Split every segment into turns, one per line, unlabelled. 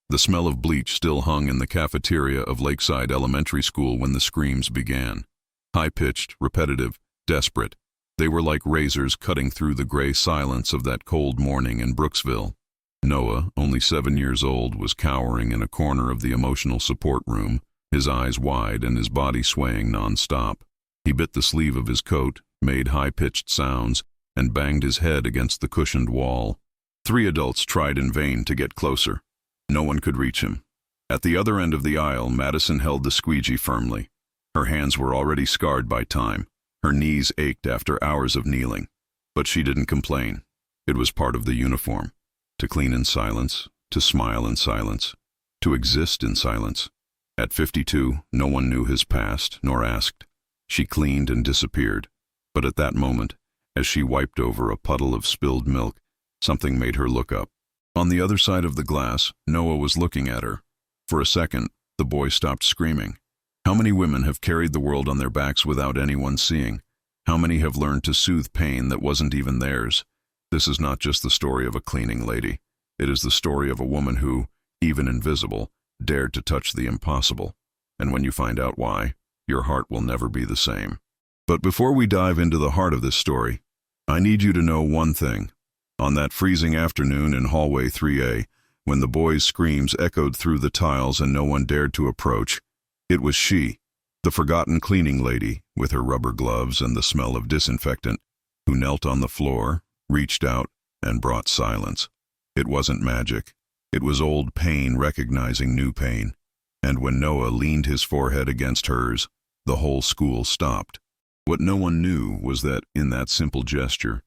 The smell of bleach still hung in the cafeteria of Lakeside Elementary School when the screams began. High-pitched, repetitive, desperate. They were like razors cutting through the gray silence of that cold morning in Brooksville. Noah, only 7 years old, was cowering in a corner of the emotional support room, his eyes wide and his body swaying non-stop. He bit the sleeve of his coat, made high-pitched sounds, and banged his head against the cushioned wall. 3 adults tried in vain to get closer. No one could reach him. At the other end of the aisle, Madison held the squeegee firmly. Her hands were already scarred by time. Her knees ached after hours of kneeling. But she didn't complain. It was part of the uniform. To clean in silence, to smile in silence, to exist in silence. At 52, no one knew his past, nor asked. She cleaned and disappeared. But at that moment, as she wiped over a puddle of spilled milk, something made her look up. On the other side of the glass, Noah was looking at her. For a second, the boy stopped screaming. How many women have carried the world on their backs without anyone seeing? How many have learned to soothe pain that wasn't even theirs? This is not just the story of a cleaning lady. It is the story of a woman who, even invisible, dared to touch the impossible. And when you find out why, your heart will never be the same. But before we dive into the heart of this story, I need you to know one thing. On that freezing afternoon in hallway 3A, when the boy's screams echoed through the tiles and no one dared to approach, it was she, the forgotten cleaning lady, with her rubber gloves and the smell of disinfectant, who knelt on the floor, reached out, and brought silence. It wasn't magic. It was old pain recognizing new pain. And when Noah leaned his forehead against hers, the whole school stopped. What no one knew was that, in that simple gesture,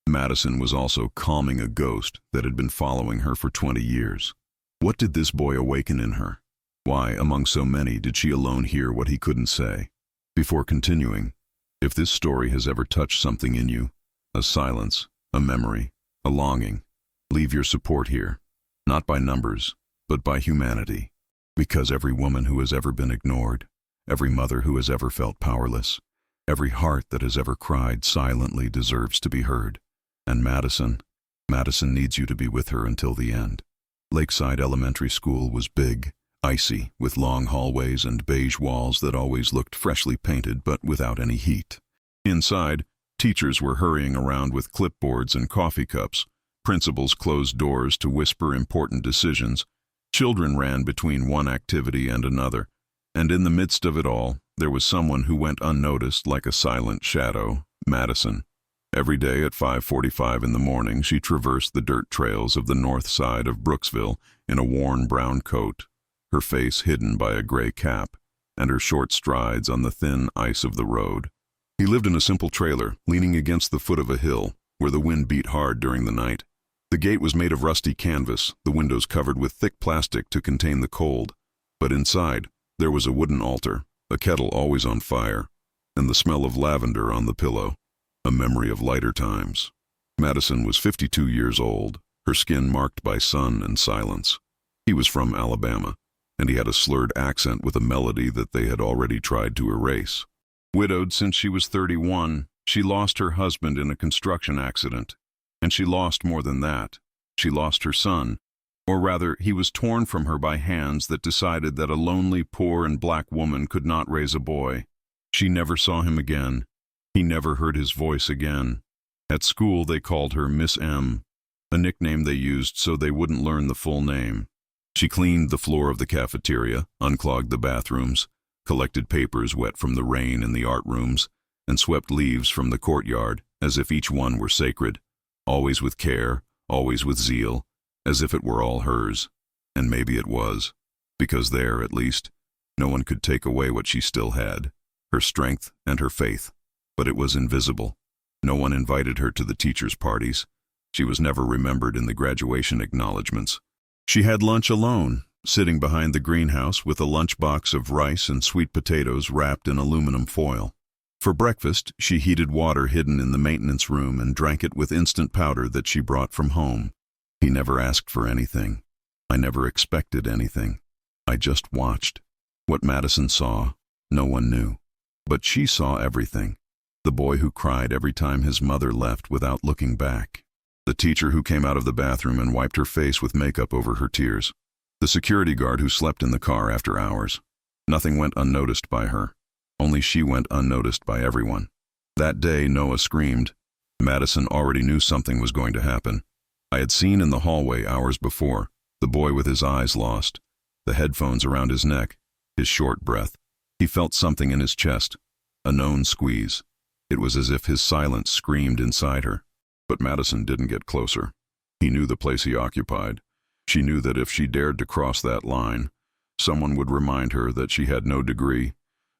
Madison was also calming a ghost that had been following her for 20 years. What did this boy awaken in her? Why, among so many, did she alone hear what he couldn't say? Before continuing, if this story has ever touched something in you, a silence, a memory, a longing, leave your support here, not by numbers, but by humanity. Because every woman who has ever been ignored, every mother who has ever felt powerless, every heart that has ever cried silently deserves to be heard. And Madison needs you to be with her until the end. Lakeside Elementary School was big, icy, with long hallways and beige walls that always looked freshly painted but without any heat. Inside, teachers were hurrying around with clipboards and coffee cups. Principals closed doors to whisper important decisions. Children ran between one activity and another. And in the midst of it all, there was someone who went unnoticed like a silent shadow, Madison. Every day at 5:45 in the morning, she traversed the dirt trails of the north side of Brooksville in a worn brown coat, her face hidden by a gray cap, and her short strides on the thin ice of the road. He lived in a simple trailer, leaning against the foot of a hill, where the wind beat hard during the night. The gate was made of rusty canvas, the windows covered with thick plastic to contain the cold. But inside, there was a wooden altar, a kettle always on fire, and the smell of lavender on the pillow. A memory of lighter times. Madison was 52 years old, her skin marked by sun and silence. He was from Alabama, and he had a slurred accent with a melody that they had already tried to erase. Widowed since she was 31, she lost her husband in a construction accident. And she lost more than that. She lost her son. Or rather, he was torn from her by hands that decided that a lonely, poor and black woman could not raise a boy. She never saw him again. He never heard his voice again. At school, they called her Miss M, a nickname they used so they wouldn't learn the full name. She cleaned the floor of the cafeteria, unclogged the bathrooms, collected papers wet from the rain in the art rooms, and swept leaves from the courtyard as if each one were sacred, always with care, always with zeal, as if it were all hers. And maybe it was, because there, at least, no one could take away what she still had, her strength and her faith. But it was invisible. No one invited her to the teachers' parties. She was never remembered in the graduation acknowledgments. She had lunch alone, sitting behind the greenhouse with a lunchbox of rice and sweet potatoes wrapped in aluminum foil. For breakfast, she heated water hidden in the maintenance room and drank it with instant powder that she brought from home. He never asked for anything. I never expected anything. I just watched. What Madison saw, no one knew. But she saw everything. The boy who cried every time his mother left without looking back. The teacher who came out of the bathroom and wiped her face with makeup over her tears. The security guard who slept in the car after hours. Nothing went unnoticed by her. Only she went unnoticed by everyone. That day, Noah screamed. Madison already knew something was going to happen. I had seen in the hallway hours before, the boy with his eyes lost, the headphones around his neck, his short breath. He felt something in his chest, a known squeeze. It was as if his silence screamed inside her. But Madison didn't get closer. He knew the place he occupied. She knew that if she dared to cross that line, someone would remind her that she had no degree,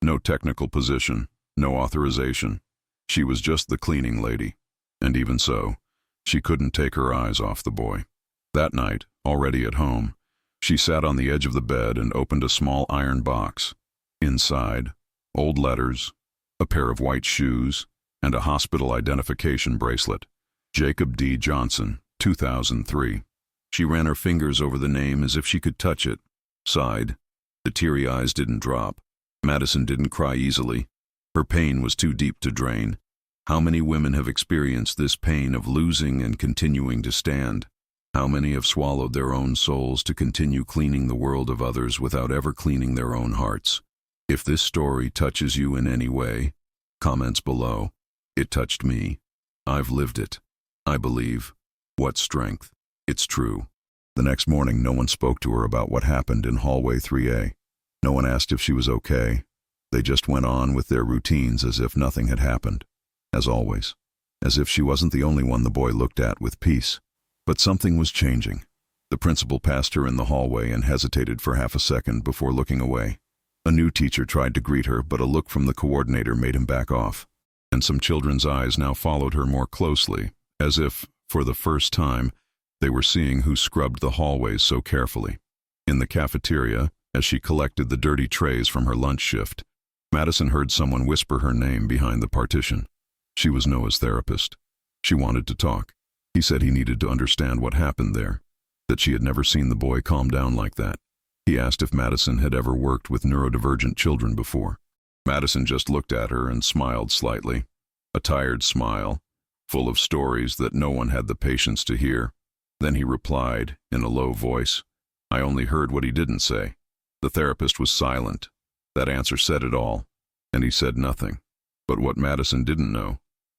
no technical position, no authorization. She was just the cleaning lady. And even so, she couldn't take her eyes off the boy. That night, already at home, she sat on the edge of the bed and opened a small iron box. Inside, old letters, a pair of white shoes, and a hospital identification bracelet. Jacob D. Johnson, 2003. She ran her fingers over the name as if she could touch it, sighed. The teary eyes didn't drop. Madison didn't cry easily. Her pain was too deep to drain. How many women have experienced this pain of losing and continuing to stand? How many have swallowed their own souls to continue cleaning the world of others without ever cleaning their own hearts? If this story touches you in any way, comments below. It touched me. I've lived it. I believe. What strength. It's true. The next morning, no one spoke to her about what happened in hallway 3A. No one asked if she was okay. They just went on with their routines as if nothing had happened. As always. As if she wasn't the only one the boy looked at with peace. But something was changing. The principal passed her in the hallway and hesitated for half a second before looking away. A new teacher tried to greet her, but a look from the coordinator made him back off. And some children's eyes now followed her more closely, as if, for the first time, they were seeing who scrubbed the hallways so carefully. In the cafeteria, as she collected the dirty trays from her lunch shift, Madison heard someone whisper her name behind the partition. She was Noah's therapist. She wanted to talk. He said he needed to understand what happened there, that she had never seen the boy calm down like that. He asked if Madison had ever worked with neurodivergent children before. Madison just looked at her and smiled slightly, a tired smile, full of stories that no one had the patience to hear. Then he replied, in a low voice. I only heard what he didn't say. The therapist was silent. That answer said it all, and he said nothing. But what Madison didn't know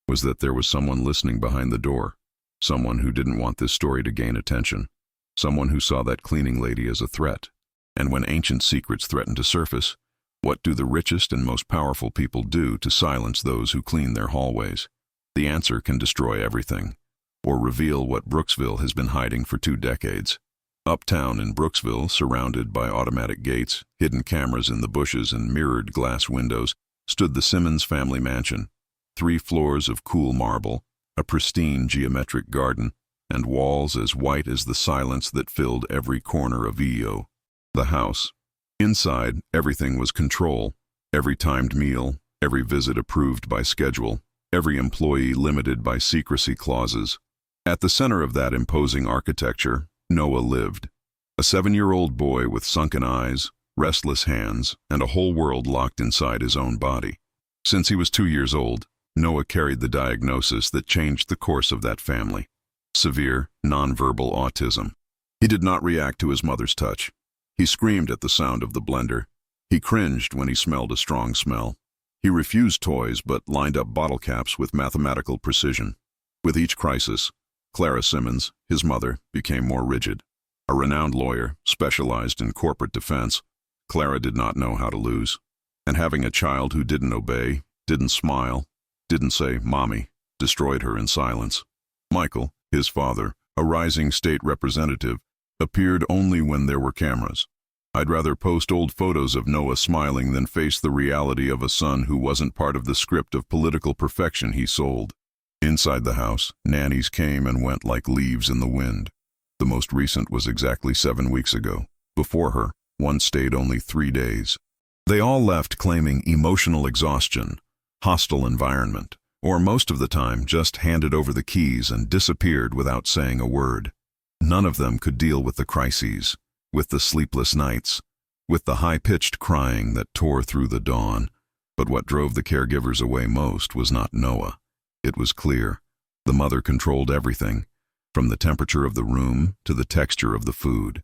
was that there was someone listening behind the door, someone who didn't want this story to gain attention, someone who saw that cleaning lady as a threat. And when ancient secrets threaten to surface, what do the richest and most powerful people do to silence those who clean their hallways? The answer can destroy everything, or reveal what Brooksville has been hiding for 2 decades. Uptown in Brooksville, surrounded by automatic gates, hidden cameras in the bushes, and mirrored glass windows, stood the Simmons family mansion. 3 floors of cool marble, a pristine geometric garden, and walls as white as the silence that filled every corner of Hijo. The house. Inside, everything was control. Every timed meal, every visit approved by schedule, every employee limited by secrecy clauses. At the center of that imposing architecture, Noah lived. A 7-year-old boy with sunken eyes, restless hands, and a whole world locked inside his own body. Since he was 2 years old, Noah carried the diagnosis that changed the course of that family. Severe, nonverbal autism. He did not react to his mother's touch. He screamed at the sound of the blender. He cringed when he smelled a strong smell. He refused toys but lined up bottle caps with mathematical precision. With each crisis, Clara Simmons, his mother, became more rigid. A renowned lawyer, specialized in corporate defense, Clara did not know how to lose. And having a child who didn't obey, didn't smile, didn't say, "Mommy," destroyed her in silence. Michael, his father, a rising state representative, appeared only when there were cameras. I'd rather post old photos of Noah smiling than face the reality of a son who wasn't part of the script of political perfection he sold. Inside the house, nannies came and went like leaves in the wind. The most recent was exactly 7 weeks ago. Before her, one stayed only 3 days. They all left claiming emotional exhaustion, hostile environment, or most of the time just handed over the keys and disappeared without saying a word. None of them could deal with the crises, with the sleepless nights, with the high-pitched crying that tore through the dawn. But what drove the caregivers away most was not Noah. It was clear. The mother controlled everything, from the temperature of the room to the texture of the food.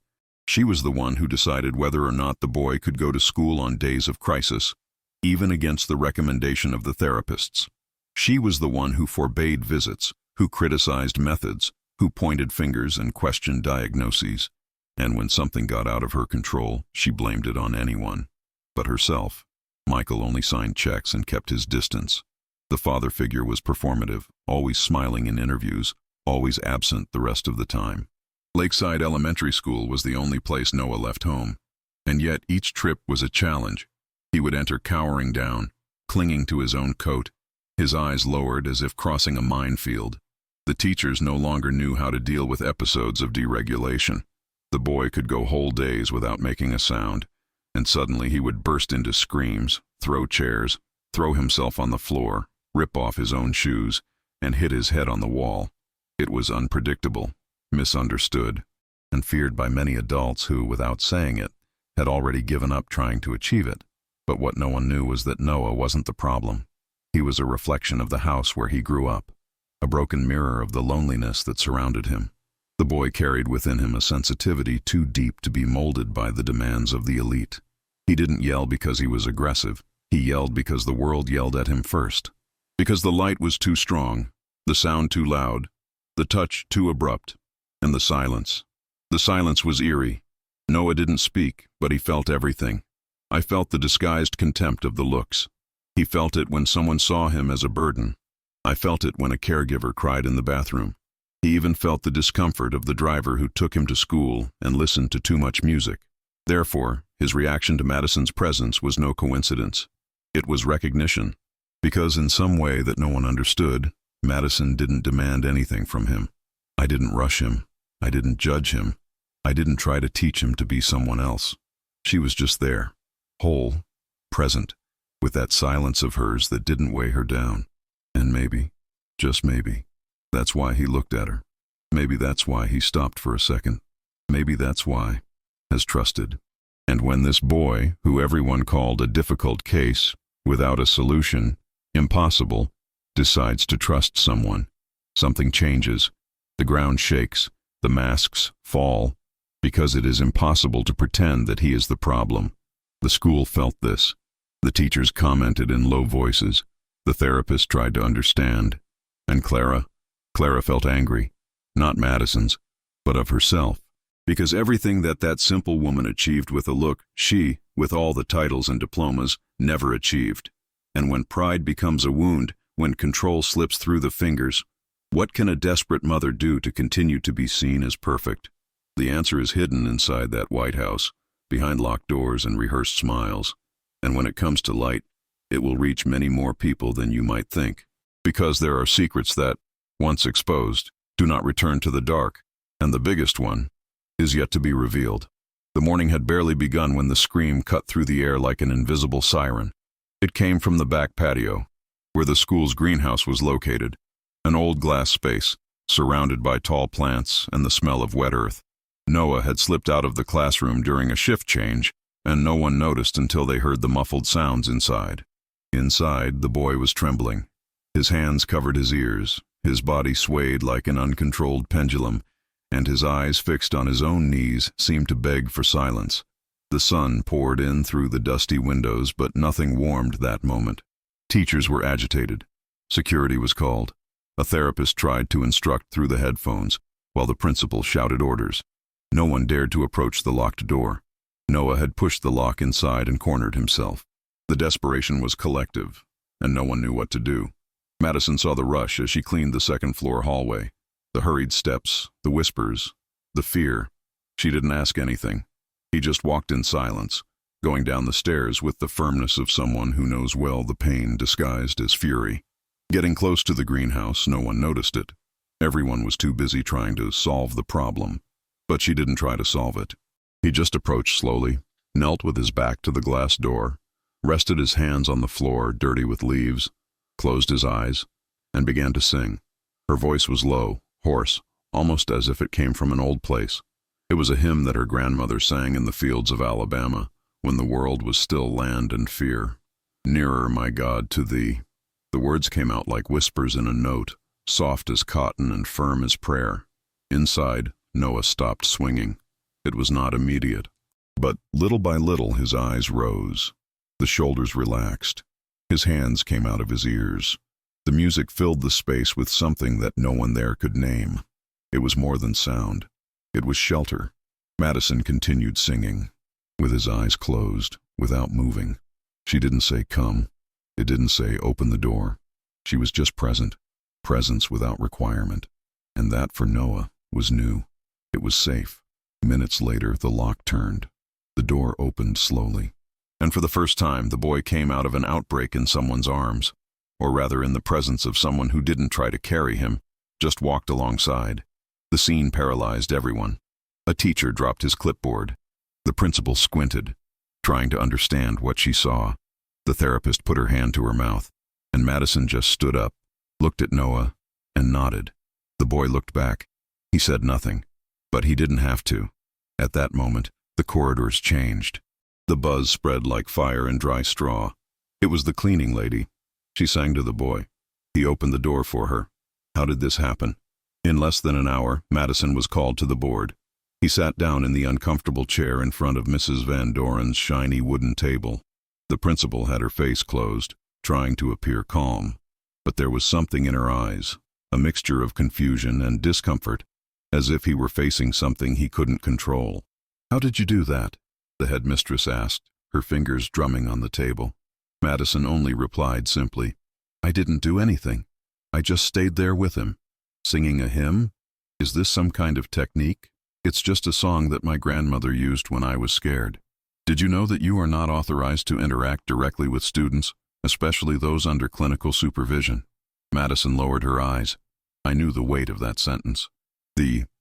She was the one who decided whether or not the boy could go to school on days of crisis, even against the recommendation of the therapists. She was the one who forbade visits, who criticized methods, who pointed fingers and questioned diagnoses. And when something got out of her control, she blamed it on anyone but herself. Michael only signed checks and kept his distance. The father figure was performative, always smiling in interviews, always absent the rest of the time. Lakeside Elementary School was the only place Noah left home, and yet each trip was a challenge. He would enter cowering down, clinging to his own coat, his eyes lowered as if crossing a minefield. The teachers no longer knew how to deal with episodes of deregulation. The boy could go whole days without making a sound, and suddenly he would burst into screams, throw chairs, throw himself on the floor, rip off his own shoes, and hit his head on the wall. It was unpredictable, misunderstood, and feared by many adults who, without saying it, had already given up trying to achieve it. But what no one knew was that Noah wasn't the problem. He was a reflection of the house where he grew up, a broken mirror of the loneliness that surrounded him. The boy carried within him a sensitivity too deep to be molded by the demands of the elite. He didn't yell because he was aggressive. He yelled because the world yelled at him first. Because the light was too strong, the sound too loud, the touch too abrupt, and the silence. The silence was eerie. Noah didn't speak, but he felt everything. I felt the disguised contempt of the looks. He felt it when someone saw him as a burden. I felt it when a caregiver cried in the bathroom. He even felt the discomfort of the driver who took him to school and listened to too much music. Therefore, his reaction to Madison's presence was no coincidence. It was recognition. Because in some way that no one understood, Madison didn't demand anything from him. I didn't rush him. I didn't judge him. I didn't try to teach him to be someone else. She was just there, whole, present, with that silence of hers that didn't weigh her down. And maybe, just maybe, that's why he looked at her. Maybe that's why he stopped for a second. Maybe that's why, has trusted. And when this boy, who everyone called a difficult case, without a solution, impossible, decides to trust someone, something changes. The ground shakes, the masks fall, because it is impossible to pretend that he is the problem. The school felt this. The teachers commented in low voices. The therapist tried to understand. And Clara felt angry, not Madison's, but of herself. Because everything that simple woman achieved with a look, she, with all the titles and diplomas, never achieved. And when pride becomes a wound, when control slips through the fingers, what can a desperate mother do to continue to be seen as perfect? The answer is hidden inside that White House, behind locked doors and rehearsed smiles. And when it comes to light, it will reach many more people than you might think. Because there are secrets that, once exposed, do not return to the dark, and the biggest one is yet to be revealed. The morning had barely begun when the scream cut through the air like an invisible siren. It came from the back patio, where the school's greenhouse was located, an old glass space, surrounded by tall plants and the smell of wet earth. Noah had slipped out of the classroom during a shift change, and no one noticed until they heard the muffled sounds inside. Inside, the boy was trembling. His hands covered his ears, his body swayed like an uncontrolled pendulum, and his eyes fixed on his own knees seemed to beg for silence. The sun poured in through the dusty windows, but nothing warmed that moment. Teachers were agitated. Security was called. A therapist tried to instruct through the headphones, while the principal shouted orders. No one dared to approach the locked door. Noah had pushed the lock inside and cornered himself. The desperation was collective, and no one knew what to do. Madison saw the rush as she cleaned the second-floor hallway. The hurried steps, the whispers, the fear. She didn't ask anything. He just walked in silence, going down the stairs with the firmness of someone who knows well the pain disguised as fury. Getting close to the greenhouse, no one noticed it. Everyone was too busy trying to solve the problem. But she didn't try to solve it. He just approached slowly, knelt with his back to the glass door, rested his hands on the floor, dirty with leaves, closed his eyes, and began to sing. Her voice was low, hoarse, almost as if it came from an old place. It was a hymn that her grandmother sang in the fields of Alabama, when the world was still land and fear. Nearer, my God, to thee. The words came out like whispers in a note, soft as cotton and firm as prayer. Inside, Noah stopped swinging. It was not immediate. But little by little his eyes rose. The shoulders relaxed. His hands came out of his ears. The music filled the space with something that no one there could name. It was more than sound. It was shelter. Madison continued singing, with his eyes closed, without moving. She didn't say come. It didn't say open the door. She was just present. Presence without requirement. And that, for Noah, was new. It was safe. Minutes later, the lock turned. The door opened slowly. And for the first time, the boy came out of an outbreak in someone's arms, or rather in the presence of someone who didn't try to carry him, just walked alongside. The scene paralyzed everyone. A teacher dropped his clipboard. The principal squinted, trying to understand what she saw. The therapist put her hand to her mouth, and Madison just stood up, looked at Noah, and nodded. The boy looked back. He said nothing, but he didn't have to. At that moment, the corridors changed. The buzz spread like fire in dry straw. It was the cleaning lady. She sang to the boy. He opened the door for her. How did this happen? In less than an hour, Madison was called to the board. He sat down in the uncomfortable chair in front of Mrs. Van Doren's shiny wooden table. The principal had her face closed, trying to appear calm. But there was something in her eyes, a mixture of confusion and discomfort, as if he were facing something he couldn't control. "How did you do that?" the headmistress asked, her fingers drumming on the table. Madison only replied simply, "I didn't do anything. I just stayed there with him." "Singing a hymn? Is this some kind of technique?" "It's just a song that my grandmother used when I was scared." "Did you know that you are not authorized to interact directly with students, especially those under clinical supervision?" Madison lowered her eyes. I knew the weight of that sentence.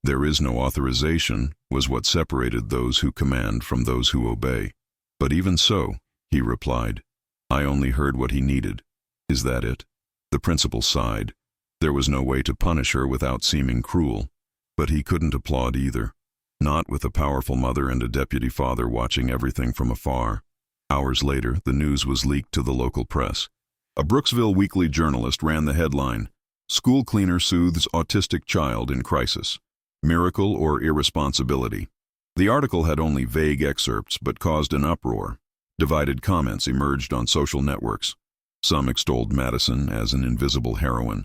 "There is no authorization," was what separated those who command from those who obey. "But even so," he replied, "I only heard what he needed." "Is that it?" The principal sighed. There was no way to punish her without seeming cruel, but he couldn't applaud either. Not with a powerful mother and a deputy father watching everything from afar. Hours later, the news was leaked to the local press. A Brooksville weekly journalist ran the headline, "School Cleaner Soothes Autistic Child in Crisis. Miracle or Irresponsibility?" The article had only vague excerpts but caused an uproar. Divided comments emerged on social networks. Some extolled Madison as an invisible heroine.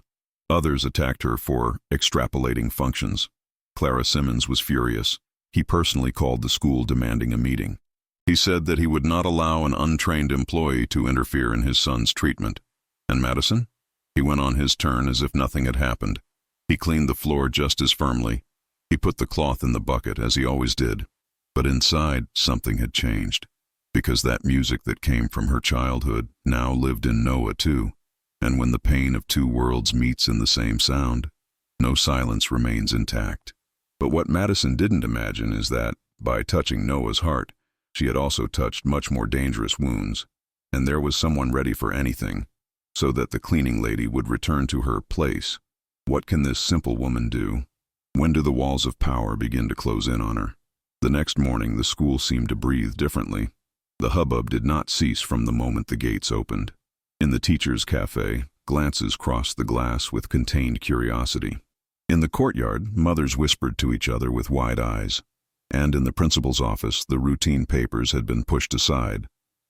Others attacked her for extrapolating functions. Clara Simmons was furious. He personally called the school demanding a meeting. He said that he would not allow an untrained employee to interfere in his son's treatment. And Madison? He went on his turn as if nothing had happened. He cleaned the floor just as firmly. He put the cloth in the bucket as he always did. But inside, something had changed. Because that music that came from her childhood now lived in Noah too. And when the pain of two worlds meets in the same sound, no silence remains intact. But what Madison didn't imagine is that, by touching Noah's heart, she had also touched much more dangerous wounds. And there was someone ready for anything, so that the cleaning lady would return to her place. What can this simple woman do? When do the walls of power begin to close in on her? The next morning, the school seemed to breathe differently. The hubbub did not cease from the moment the gates opened. In the teacher's cafe, glances crossed the glass with contained curiosity. In the courtyard, mothers whispered to each other with wide eyes. And in the principal's office, the routine papers had been pushed aside,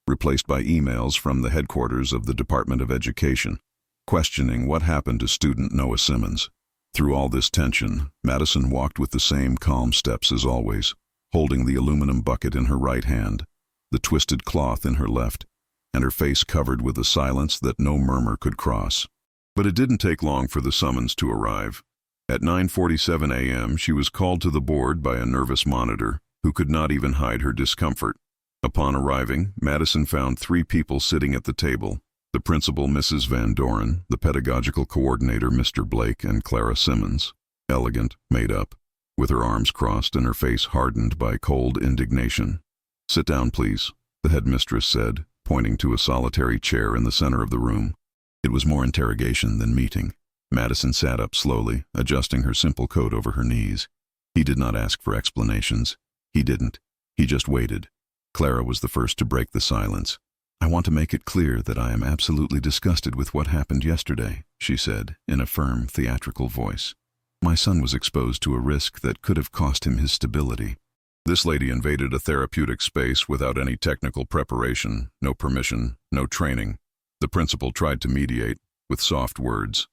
replaced by emails from the headquarters of the Department of Education, questioning what happened to student Noah Simmons. Through all this tension, Madison walked with the same calm steps as always, holding the aluminum bucket in her right hand, the twisted cloth in her left, and her face covered with a silence that no murmur could cross. But it didn't take long for the summons to arrive. At 9:47 a.m., she was called to the board by a nervous monitor who could not even hide her discomfort. Upon arriving, Madison found 3 people sitting at the table: the principal, Mrs. Van Doren, the pedagogical coordinator, Mr. Blake, and Clara Simmons, elegant, made up, with her arms crossed and her face hardened by cold indignation. "Sit down, please," the headmistress said, pointing to a solitary chair in the center of the room. It was more interrogation than meeting. Madison sat up slowly, adjusting her simple coat over her knees. He did not ask for explanations. He didn't. He just waited. Clara was the first to break the silence. "I want to make it clear that I am absolutely disgusted with what happened yesterday," she said, in a firm, theatrical voice. "My son was exposed to a risk that could have cost him his stability. This lady invaded a therapeutic space without any technical preparation, no permission, no training. The principal tried to mediate, with soft words.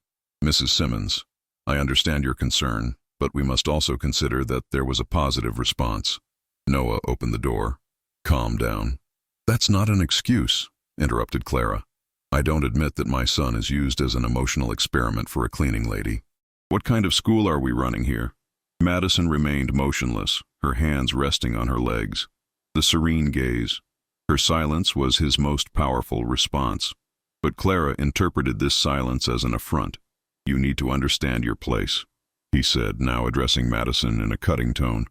"Mrs. Simmons, I understand your concern, but we must also consider that there was a positive response." Noah opened the door. "Calm down." "That's not an excuse," interrupted Clara. "I don't admit that my son is used as an emotional experiment for a cleaning lady. What kind of school are we running here?" Madison remained motionless, her hands resting on her legs. The serene gaze. Her silence was his most powerful response. But Clara interpreted this silence as an affront. "You need to understand your place," he said, now addressing Madison in a cutting tone.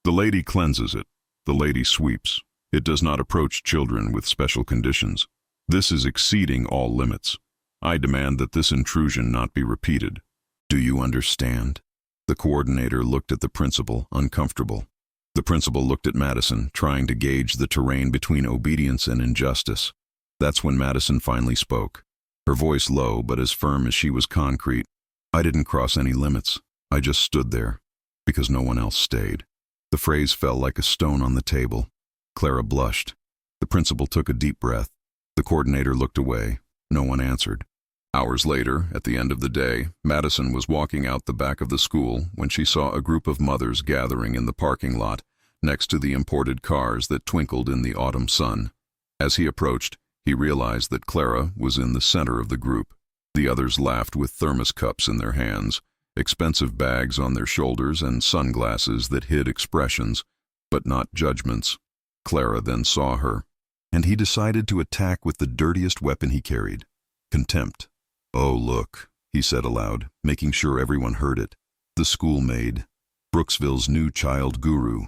"The lady cleanses it. The lady sweeps. It does not approach children with special conditions. This is exceeding all limits. I demand that this intrusion not be repeated. Do you understand?" The coordinator looked at the principal, uncomfortable. The principal looked at Madison, trying to gauge the terrain between obedience and injustice. That's when Madison finally spoke, her voice low but as firm as she was concrete. "I didn't cross any limits. I just stood there, because no one else stayed." The phrase fell like a stone on the table. Clara blushed. The principal took a deep breath. The coordinator looked away. No one answered. Hours later, at the end of the day, Madison was walking out the back of the school when she saw a group of mothers gathering in the parking lot next to the imported cars that twinkled in the autumn sun. As he approached, he realized that Clara was in the center of the group. The others laughed with thermos cups in their hands, expensive bags on their shoulders, and sunglasses that hid expressions, but not judgments. Clara then saw her, and he decided to attack with the dirtiest weapon he carried: contempt. "Oh, look," he said aloud, making sure everyone heard it. The schoolmaid, Brooksville's new child guru,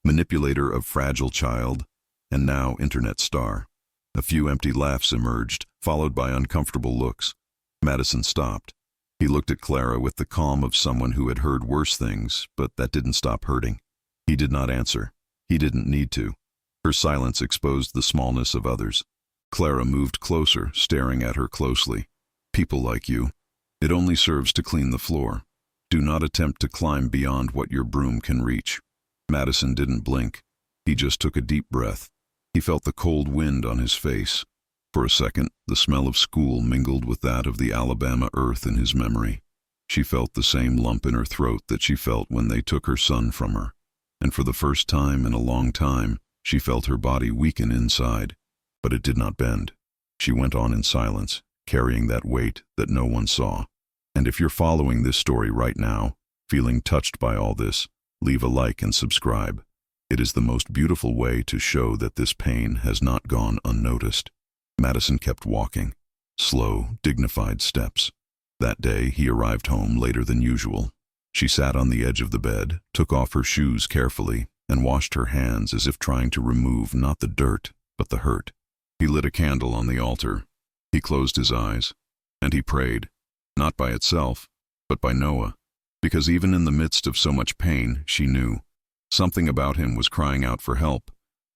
manipulator of fragile child, and now internet star. A few empty laughs emerged, followed by uncomfortable looks. Madison stopped. He looked at Clara with the calm of someone who had heard worse things, but that didn't stop hurting. He did not answer. He didn't need to. Her silence exposed the smallness of others. Clara moved closer, staring at her closely. "People like you. It only serves to clean the floor. Do not attempt to climb beyond what your broom can reach." Madison didn't blink. He just took a deep breath. He felt the cold wind on his face. For a second, the smell of school mingled with that of the Alabama earth in his memory. She felt the same lump in her throat that she felt when they took her son from her. And for the first time in a long time, she felt her body weaken inside. But it did not bend. She went on in silence, carrying that weight that no one saw. And if you're following this story right now, feeling touched by all this, leave a like and subscribe. It is the most beautiful way to show that this pain has not gone unnoticed. Madison kept walking, slow, dignified steps. That day he arrived home later than usual. She sat on the edge of the bed, took off her shoes carefully, and washed her hands as if trying to remove not the dirt, but the hurt. He lit a candle on the altar. He closed his eyes, and he prayed, not by itself, but by Noah, because even in the midst of so much pain, she knew. Something about him was crying out for help.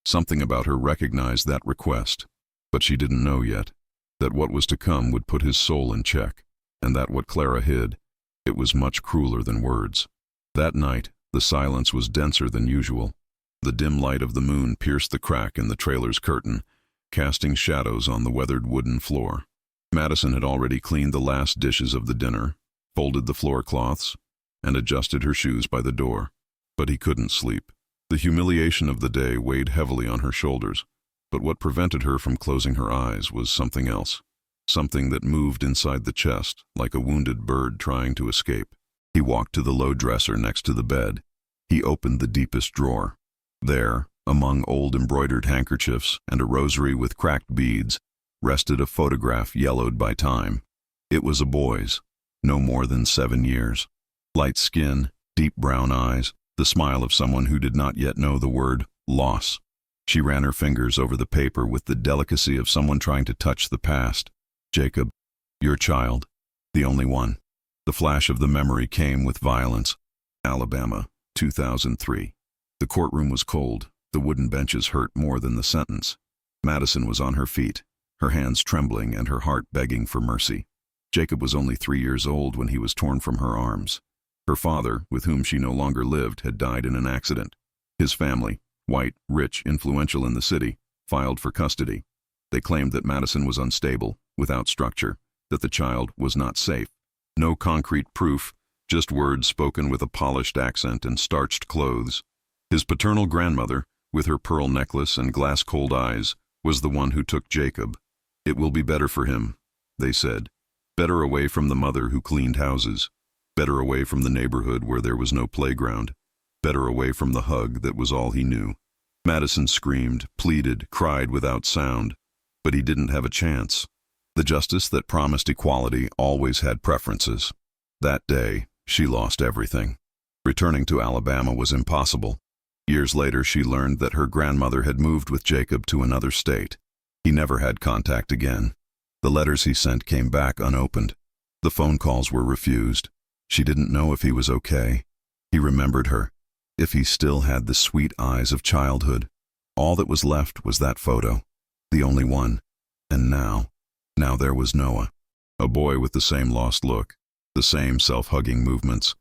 Something about her recognized that request. But she didn't know yet that what was to come would put his soul in check, and that what Clara hid, it was much crueler than words. That night, the silence was denser than usual. The dim light of the moon pierced the crack in the trailer's curtain, casting shadows on the weathered wooden floor. Madison had already cleaned the last dishes of the dinner, folded the floor cloths, and adjusted her shoes by the door. But he couldn't sleep. The humiliation of the day weighed heavily on her shoulders, but what prevented her from closing her eyes was something else, something that moved inside the chest like a wounded bird trying to escape. He walked to the low dresser next to the bed. He opened the deepest drawer. There, among old embroidered handkerchiefs and a rosary with cracked beads, rested a photograph yellowed by time. It was a boy's, no more than 7 years. Light skin, deep brown eyes, the smile of someone who did not yet know the word loss. She ran her fingers over the paper with the delicacy of someone trying to touch the past. "Jacob, your child, the only one." The flash of the memory came with violence. Alabama, 2003. The courtroom was cold. The wooden benches hurt more than the sentence. Madison was on her feet, her hands trembling and her heart begging for mercy. Jacob was only 3 years old when he was torn from her arms. Her father, with whom she no longer lived, had died in an accident. His family, white, rich, influential in the city, filed for custody. They claimed that Madison was unstable, without structure, that the child was not safe. No concrete proof, just words spoken with a polished accent and starched clothes. His paternal grandmother, with her pearl necklace and glass-cold eyes, was the one who took Jacob. It will be better for him, they said. Better away from the mother who cleaned houses. Better away from the neighborhood where there was no playground. Better away from the hug that was all he knew. Madison screamed, pleaded, cried without sound. But he didn't have a chance. The justice that promised equality always had preferences. That day, she lost everything. Returning to Alabama was impossible. Years later, she learned that her grandmother had moved with Jacob to another state. He never had contact again. The letters he sent came back unopened. The phone calls were refused. She didn't know if he was okay. He remembered her. If he still had the sweet eyes of childhood. All that was left was that photo. The only one. And now there was Noah. A boy with the same lost look, the same self-hugging movements,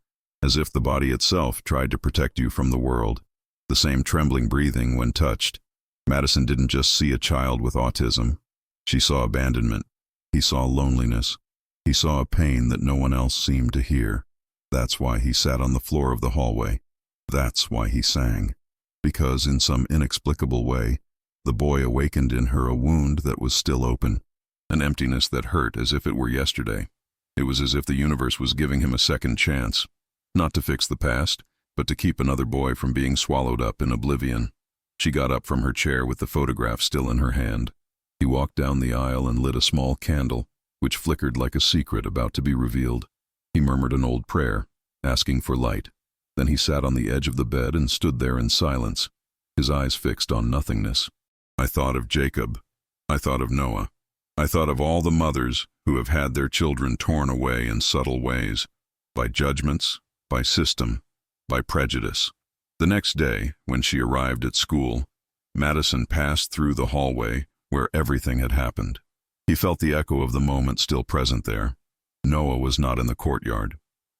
as if the body itself tried to protect you from the world. The same trembling breathing when touched. Madison didn't just see a child with autism. She saw abandonment. He saw loneliness. He saw a pain that no one else seemed to hear. That's why he sat on the floor of the hallway. That's why he sang. Because in some inexplicable way, the boy awakened in her a wound that was still open, an emptiness that hurt as if it were yesterday. It was as if the universe was giving him a second chance, not to fix the past, but to keep another boy from being swallowed up in oblivion. She got up from her chair with the photograph still in her hand. He walked down the aisle and lit a small candle, which flickered like a secret about to be revealed. He murmured an old prayer, asking for light. Then he sat on the edge of the bed and stood there in silence, his eyes fixed on nothingness. I thought of Jacob. I thought of Noah. I thought of all the mothers who have had their children torn away in subtle ways, by judgments, by system, by prejudice. The next day, when she arrived at school, Madison passed through the hallway where everything had happened. He felt the echo of the moment still present there. Noah was not in the courtyard.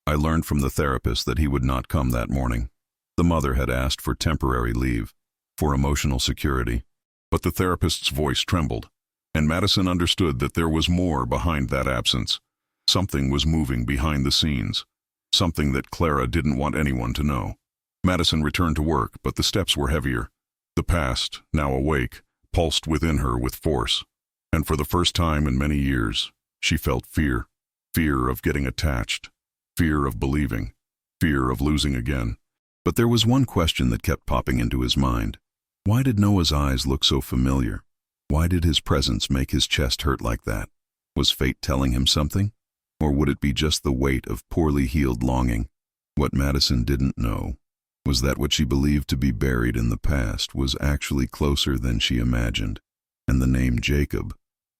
I learned from the therapist that he would not come that morning. The mother had asked for temporary leave, for emotional security. But the therapist's voice trembled, and Madison understood that there was more behind that absence. Something was moving behind the scenes, something that Clara didn't want anyone to know. Madison returned to work, but the steps were heavier. The past, now awake, pulsed within her with force. And for the first time in many years, she felt fear. Fear of getting attached. Fear of believing. Fear of losing again. But there was one question that kept popping into his mind. Why did Noah's eyes look so familiar? Why did his presence make his chest hurt like that? Was fate telling him something? Or would it be just the weight of poorly healed longing? What Madison didn't know was that what she believed to be buried in the past was actually closer than she imagined. And the name Jacob,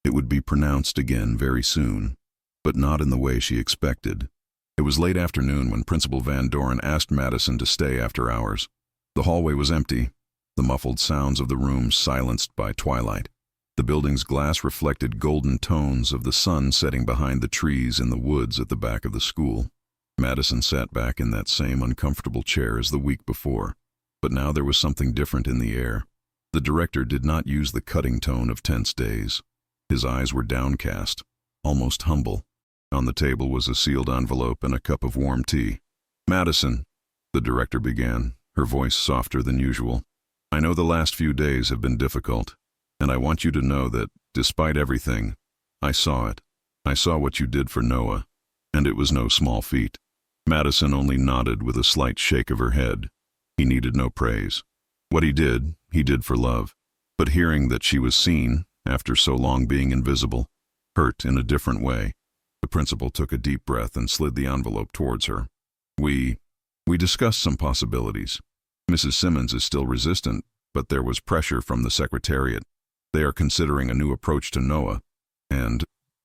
it would be pronounced again very soon, but not in the way she expected. It was late afternoon when Principal Van Doren asked Madison to stay after hours. The hallway was empty, the muffled sounds of the room silenced by twilight. The building's glass reflected golden tones of the sun setting behind the trees in the woods at the back of the school. Madison sat back in that same uncomfortable chair as the week before, but now there was something different in the air. The director did not use the cutting tone of tense days. His eyes were downcast, almost humble. On the table was a sealed envelope and a cup of warm tea. Madison, the director began, her voice softer than usual. I know the last few days have been difficult, and I want you to know that, despite everything, I saw it. I saw what you did for Noah, and it was no small feat. Madison only nodded with a slight shake of her head. He needed no praise. What he did for love. But hearing that she was seen, after so long being invisible, hurt in a different way. The principal took a deep breath and slid the envelope towards her. We discussed some possibilities. Mrs. Simmons is still resistant, but there was pressure from the secretariat. They are considering a new approach to Noah, and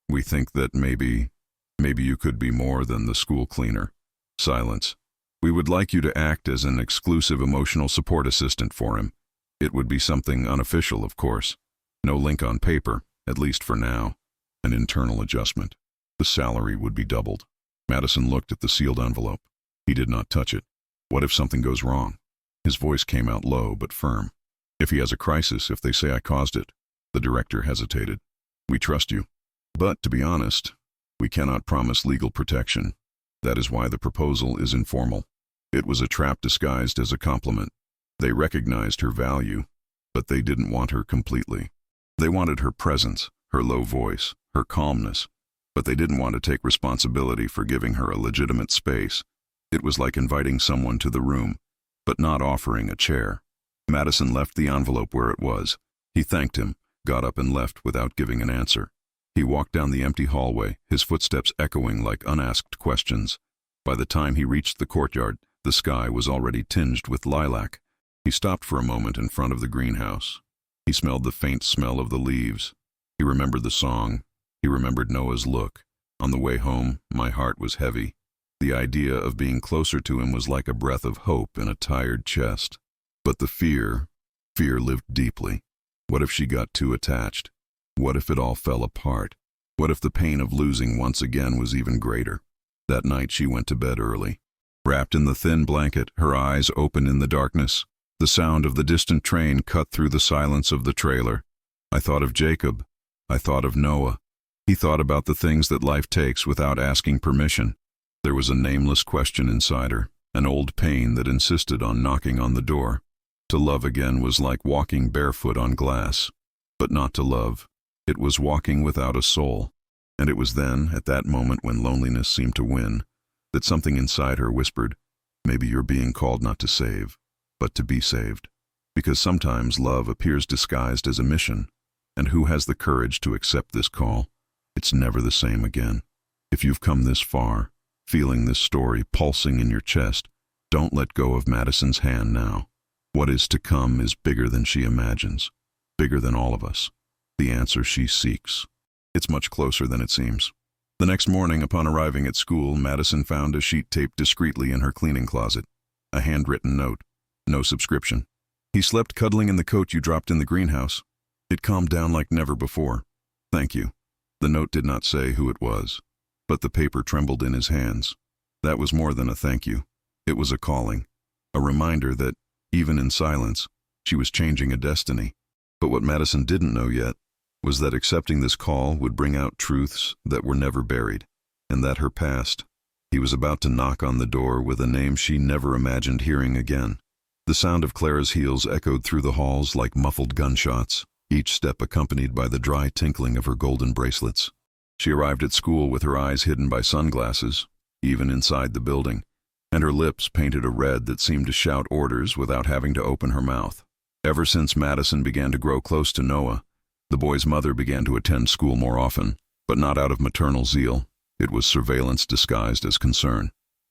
we think that maybe you could be more than the school cleaner. Silence. We would like you to act as an exclusive emotional support assistant for him. It would be something unofficial, of course. No link on paper, at least for now. An internal adjustment. The salary would be doubled. Madison looked at the sealed envelope. He did not touch it. What if something goes wrong? His voice came out low but firm. "If he has a crisis, if they say I caused it." The director hesitated. "We trust you. But, to be honest, we cannot promise legal protection. That is why the proposal is informal." It was a trap disguised as a compliment. They recognized her value, but they didn't want her completely. They wanted her presence, her low voice, her calmness, but they didn't want to take responsibility for giving her a legitimate space. It was like inviting someone to the room, but not offering a chair. Madison left the envelope where it was. He thanked him, got up and left without giving an answer. He walked down the empty hallway, his footsteps echoing like unasked questions. By the time he reached the courtyard, the sky was already tinged with lilac. He stopped for a moment in front of the greenhouse. He smelled the faint smell of the leaves. He remembered the song. He remembered Noah's look. On the way home, my heart was heavy. The idea of being closer to him was like a breath of hope in a tired chest. But the fear lived deeply. What if she got too attached? What if it all fell apart? What if the pain of losing once again was even greater? That night she went to bed early. Wrapped in the thin blanket, her eyes open in the darkness. The sound of the distant train cut through the silence of the trailer. I thought of Jacob. I thought of Noah. He thought about the things that life takes without asking permission. There was a nameless question inside her, an old pain that insisted on knocking on the door. To love again was like walking barefoot on glass. But not to love. It was walking without a soul. And it was then, at that moment when loneliness seemed to win, that something inside her whispered, "Maybe you're being called not to save, but to be saved." Because sometimes love appears disguised as a mission, and who has the courage to accept this call? It's never the same again. If you've come this far, feeling this story pulsing in your chest, don't let go of Madison's hand now. What is to come is bigger than she imagines, bigger than all of us. The answer she seeks. It's much closer than it seems. The next morning, upon arriving at school, Madison found a sheet taped discreetly in her cleaning closet. A handwritten note. No subscription. "He slept cuddling in the coat you dropped in the greenhouse. It calmed down like never before. Thank you." The note did not say who it was, but the paper trembled in his hands. That was more than a thank you. It was a calling, a reminder that, even in silence, she was changing a destiny. But what Madison didn't know yet was that accepting this call would bring out truths that were never buried, and that her past. He was about to knock on the door with a name she never imagined hearing again. The sound of Clara's heels echoed through the halls like muffled gunshots, each step accompanied by the dry tinkling of her golden bracelets. She arrived at school with her eyes hidden by sunglasses, even inside the building, and her lips painted a red that seemed to shout orders without having to open her mouth. Ever since Madison began to grow close to Noah, the boy's mother began to attend school more often, but not out of maternal zeal. It was surveillance disguised as concern.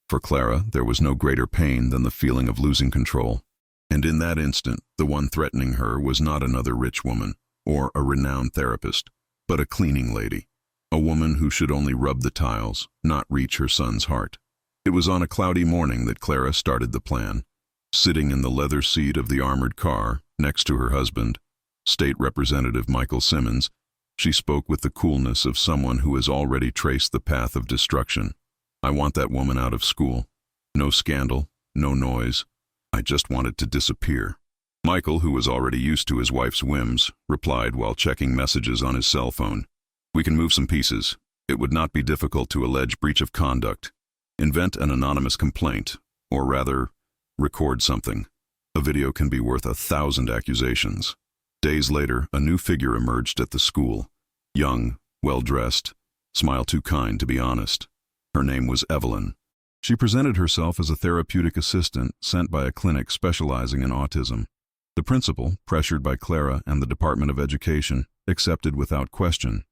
For Clara, there was no greater pain than the feeling of losing control. And in that instant, the one threatening her was not another rich woman, or a renowned therapist, but a cleaning lady. A woman who should only rub the tiles, not reach her son's heart. It was on a cloudy morning that Clara started the plan. Sitting in the leather seat of the armored car, next to her husband, State Representative Michael Simmons, she spoke with the coolness of someone who has already traced the path of destruction. "I want that woman out of school. No scandal, no noise. I just want it to disappear." Michael, who was already used to his wife's whims, replied while checking messages on his cell phone. "We can move some pieces. It would not be difficult to allege breach of conduct. Invent an anonymous complaint, or rather, record something. A video can be worth 1,000 accusations." Days later, a new figure emerged at the school. Young, well-dressed, smile too kind to be honest. Her name was Evelyn. She presented herself as a therapeutic assistant sent by a clinic specializing in autism. The principal, pressured by Clara and the Department of Education, accepted without question.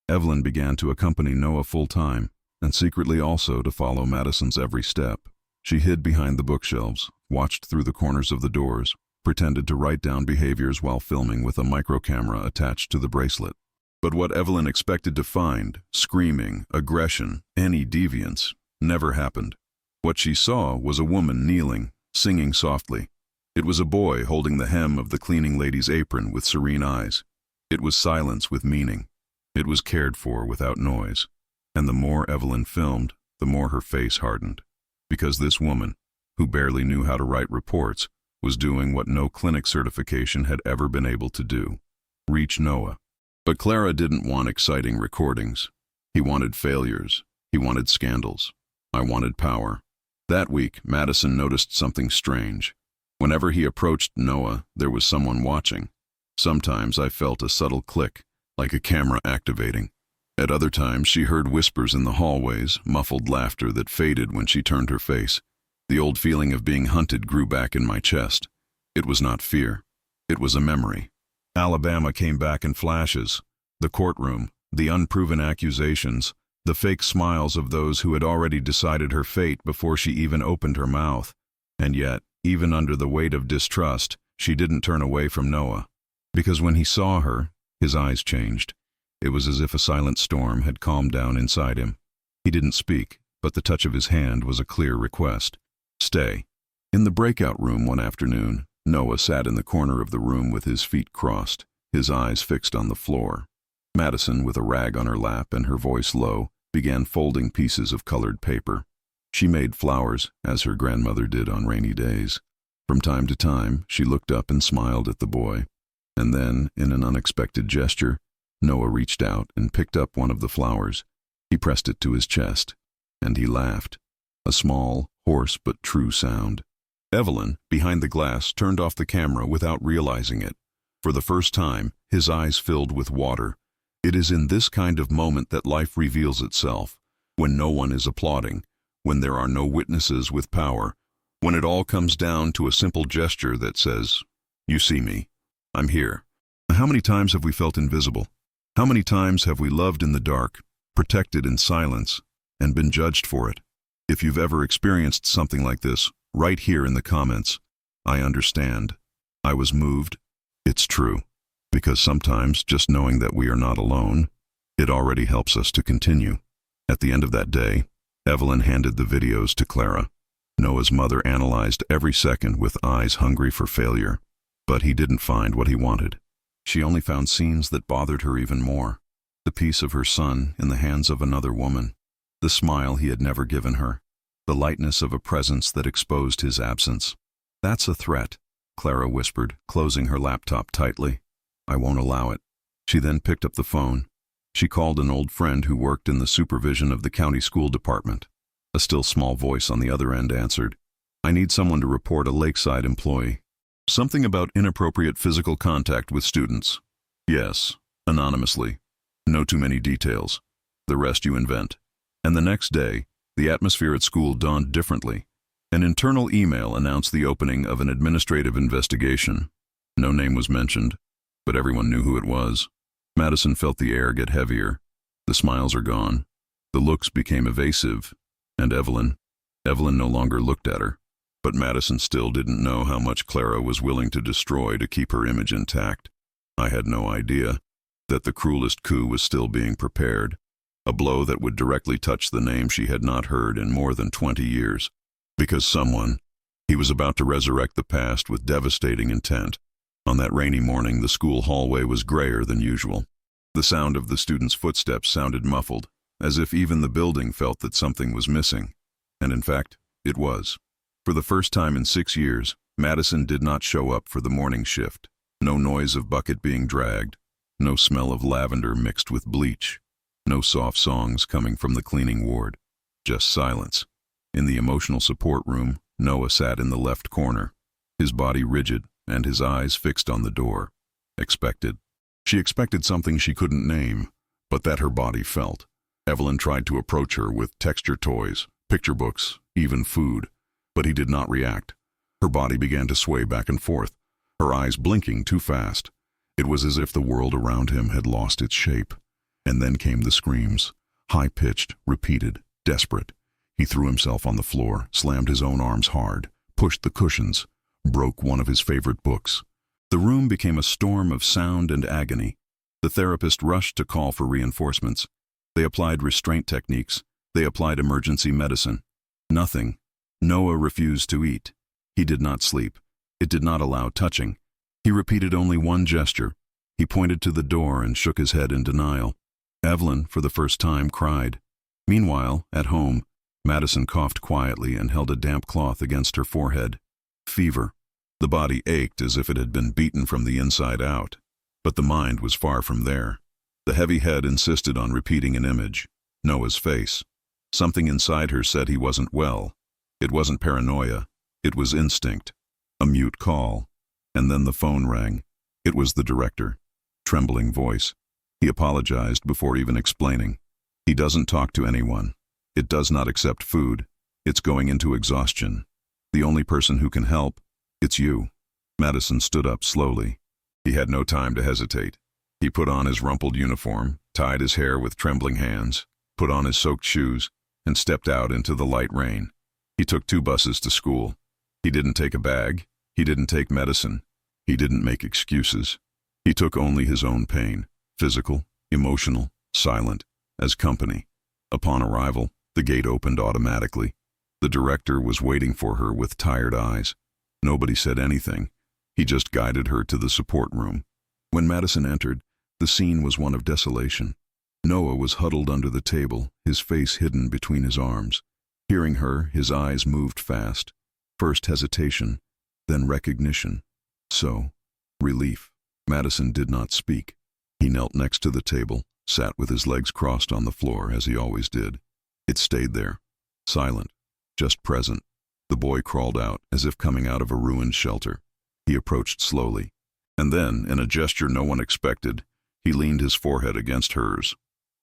Evelyn began to accompany Noah full-time, and secretly also to follow Madison's every step. She hid behind the bookshelves, watched through the corners of the doors, pretended to write down behaviors while filming with a microcamera attached to the bracelet. But what Evelyn expected to find, screaming, aggression, any deviance, never happened. What she saw was a woman kneeling, singing softly. It was a boy holding the hem of the cleaning lady's apron with serene eyes. It was silence with meaning. It was cared for without noise. And the more Evelyn filmed, the more her face hardened. Because this woman, who barely knew how to write reports, was doing what no clinic certification had ever been able to do: reach Noah. But Clara didn't want exciting recordings. He wanted failures. He wanted scandals. I wanted power. That week, Madison noticed something strange. Whenever he approached Noah, there was someone watching. Sometimes I felt a subtle click, like a camera activating. At other times, she heard whispers in the hallways, muffled laughter that faded when she turned her face. The old feeling of being hunted grew back in my chest. It was not fear. It was a memory. Alabama came back in flashes. The courtroom, the unproven accusations, the fake smiles of those who had already decided her fate before she even opened her mouth. And yet, even under the weight of distrust, she didn't turn away from Noah. Because when he saw her, his eyes changed. It was as if a silent storm had calmed down inside him. He didn't speak, but the touch of his hand was a clear request. Stay. In the breakout room one afternoon, Noah sat in the corner of the room with his feet crossed, his eyes fixed on the floor. Madison, with a rag on her lap and her voice low, began folding pieces of colored paper. She made flowers, as her grandmother did on rainy days. From time to time, she looked up and smiled at the boy. And then, in an unexpected gesture, Noah reached out and picked up one of the flowers. He pressed it to his chest, and he laughed. A small, hoarse but true sound. Evelyn, behind the glass, turned off the camera without realizing it. For the first time, his eyes filled with water. It is in this kind of moment that life reveals itself, when no one is applauding, when there are no witnesses with power, when it all comes down to a simple gesture that says, "You see me. I'm here." How many times have we felt invisible? How many times have we loved in the dark, protected in silence, and been judged for it? If you've ever experienced something like this, write here in the comments. I understand. I was moved. It's true. Because sometimes just knowing that we are not alone, it already helps us to continue. At the end of that day, Evelyn handed the videos to Clara. Noah's mother analyzed every second with eyes hungry for failure. But he didn't find what he wanted. She only found scenes that bothered her even more. The peace of her son in the hands of another woman. The smile he had never given her. The lightness of a presence that exposed his absence. "That's a threat," Clara whispered, closing her laptop tightly. "I won't allow it." She then picked up the phone. She called an old friend who worked in the supervision of the county school department. A still small voice on the other end answered. "I need someone to report a Lakeside employee. Something about inappropriate physical contact with students." "Yes, anonymously. No too many details. The rest you invent." And the next day, the atmosphere at school dawned differently. An internal email announced the opening of an administrative investigation. No name was mentioned, but everyone knew who it was. Madison felt the air get heavier. The smiles are gone. The looks became evasive. And Evelyn no longer looked at her. But Madison still didn't know how much Clara was willing to destroy to keep her image intact. I had no idea that the cruelest coup was still being prepared. A blow that would directly touch the name she had not heard in more than 20 years. Because he was about to resurrect the past with devastating intent. On that rainy morning, the school hallway was grayer than usual. The sound of the students' footsteps sounded muffled, as if even the building felt that something was missing. And in fact, it was. For the first time in 6 years, Madison did not show up for the morning shift. No noise of bucket being dragged. No smell of lavender mixed with bleach. No soft songs coming from the cleaning ward. Just silence. In the emotional support room, Noah sat in the left corner, his body rigid and his eyes fixed on the door. Expected. She expected something she couldn't name, but that her body felt. Evelyn tried to approach her with texture toys, picture books, even food, but he did not react. Her body began to sway back and forth, her eyes blinking too fast. It was as if the world around him had lost its shape. And then came the screams, high-pitched, repeated, desperate. He threw himself on the floor, slammed his own arms hard, pushed the cushions, broke one of his favorite books. The room became a storm of sound and agony. The therapist rushed to call for reinforcements. They applied restraint techniques. They applied emergency medicine. Nothing. Noah refused to eat. He did not sleep. It did not allow touching. He repeated only one gesture. He pointed to the door and shook his head in denial. Evelyn, for the first time, cried. Meanwhile, at home, Madison coughed quietly and held a damp cloth against her forehead. Fever. The body ached as if it had been beaten from the inside out, but the mind was far from there. The heavy head insisted on repeating an image, Noah's face. Something inside her said he wasn't well. It wasn't paranoia, it was instinct. A mute call, and then the phone rang. It was the director. Trembling voice. He apologized before even explaining. He doesn't talk to anyone. It does not accept food. It's going into exhaustion. The only person who can help, it's you. Madison stood up slowly. He had no time to hesitate. He put on his rumpled uniform, tied his hair with trembling hands, put on his soaked shoes, and stepped out into the light rain. He took 2 buses to school. He didn't take a bag. He didn't take medicine. He didn't make excuses. He took only his own pain, physical, emotional, silent, as company. Upon arrival, the gate opened automatically. The director was waiting for her with tired eyes. Nobody said anything. He just guided her to the support room. When Madison entered, the scene was one of desolation. Noah was huddled under the table, his face hidden between his arms. Hearing her, his eyes moved fast. First hesitation, then recognition. So, relief. Madison did not speak. He knelt next to the table, sat with his legs crossed on the floor as he always did. It stayed there, silent, just present. The boy crawled out as if coming out of a ruined shelter. He approached slowly, and then, in a gesture no one expected, he leaned his forehead against hers.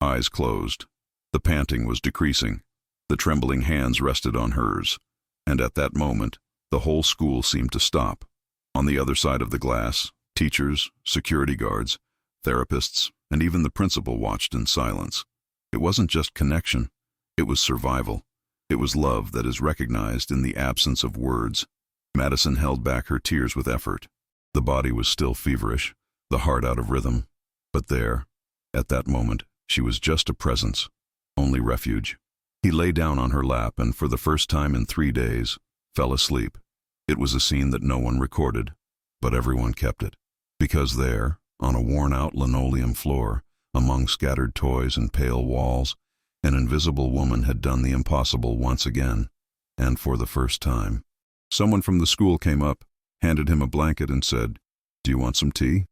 Eyes closed. The panting was decreasing. The trembling hands rested on hers, and at that moment, the whole school seemed to stop. On the other side of the glass, teachers, security guards, therapists, and even the principal watched in silence. It wasn't just connection, it was survival. It was love that is recognized in the absence of words. Madison held back her tears with effort. The body was still feverish, the heart out of rhythm. But there, at that moment, she was just a presence, only refuge. He lay down on her lap and, for the first time in 3 days, fell asleep. It was a scene that no one recorded, but everyone kept it. Because there, on a worn-out linoleum floor, among scattered toys and pale walls, an invisible woman had done the impossible once again, and for the first time. Someone from the school came up, handed him a blanket and said, "Do you want some tea?"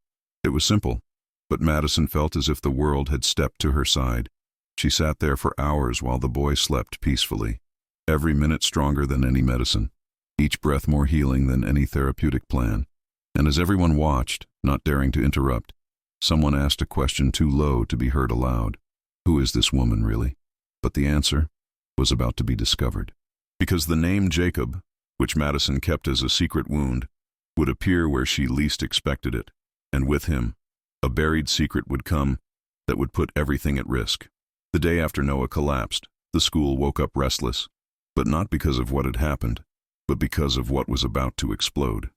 It was simple, but Madison felt as if the world had stepped to her side. She sat there for hours while the boy slept peacefully, every minute stronger than any medicine, each breath more healing than any therapeutic plan. And as everyone watched, not daring to interrupt, someone asked a question too low to be heard aloud. Who is this woman, really? But the answer was about to be discovered. Because the name Jacob, which Madison kept as a secret wound, would appear where she least expected it, and with him, a buried secret would come that would put everything at risk. The day after Noah collapsed, the school woke up restless, but not because of what had happened, but because of what was about to explode.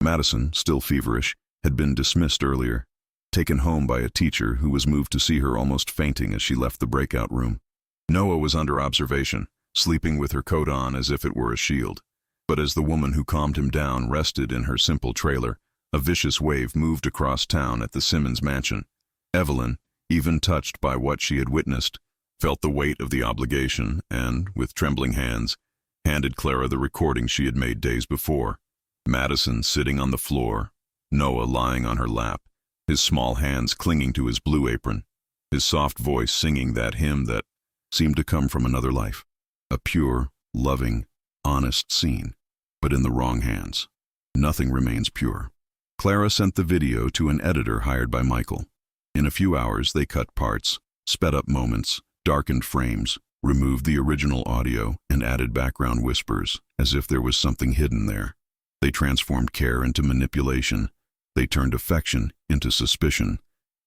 Madison, still feverish, had been dismissed earlier, taken home by a teacher who was moved to see her almost fainting as she left the breakout room. Noah was under observation, sleeping with her coat on as if it were a shield. But as the woman who calmed him down rested in her simple trailer, a vicious wave moved across town at the Simmons mansion. Evelyn, even touched by what she had witnessed, felt the weight of the obligation and, with trembling hands, handed Clara the recording she had made days before. Madison sitting on the floor, Noah lying on her lap, his small hands clinging to his blue apron, his soft voice singing that hymn that seemed to come from another life. A pure, loving, honest scene, but in the wrong hands. Nothing remains pure. Clara sent the video to an editor hired by Michael. In a few hours, they cut parts, sped up moments, darkened frames, removed the original audio, and added background whispers, as if there was something hidden there. They transformed care into manipulation. They turned affection into suspicion.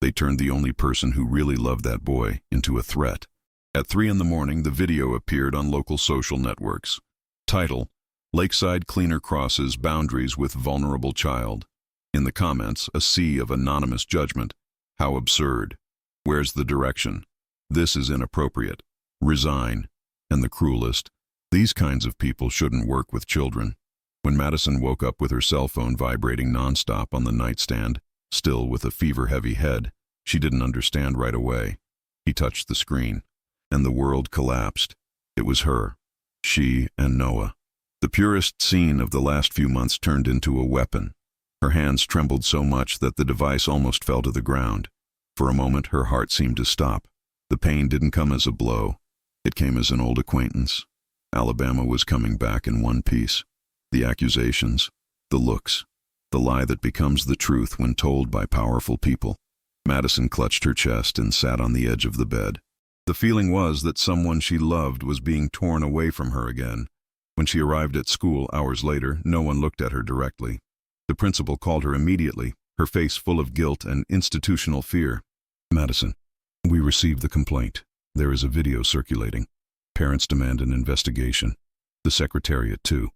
They turned the only person who really loved that boy into a threat. At 3 a.m, the video appeared on local social networks. Title: Lakeside Cleaner Crosses Boundaries with Vulnerable Child. In the comments, a sea of anonymous judgment. How absurd. Where's the direction? This is inappropriate. Resign. And the cruelest. These kinds of people shouldn't work with children. When Madison woke up with her cell phone vibrating nonstop on the nightstand, still with a fever-heavy head, she didn't understand right away. He touched the screen, and the world collapsed. It was her. She and Noah. The purest scene of the last few months turned into a weapon. Her hands trembled so much that the device almost fell to the ground. For a moment, her heart seemed to stop. The pain didn't come as a blow. It came as an old acquaintance. Alabama was coming back in one piece. The accusations, the looks, the lie that becomes the truth when told by powerful people. Madison clutched her chest and sat on the edge of the bed. The feeling was that someone she loved was being torn away from her again. When she arrived at school hours later, no one looked at her directly. The principal called her immediately, her face full of guilt and institutional fear. "Madison, we received the complaint. There is a video circulating. Parents demand an investigation. The secretariat too.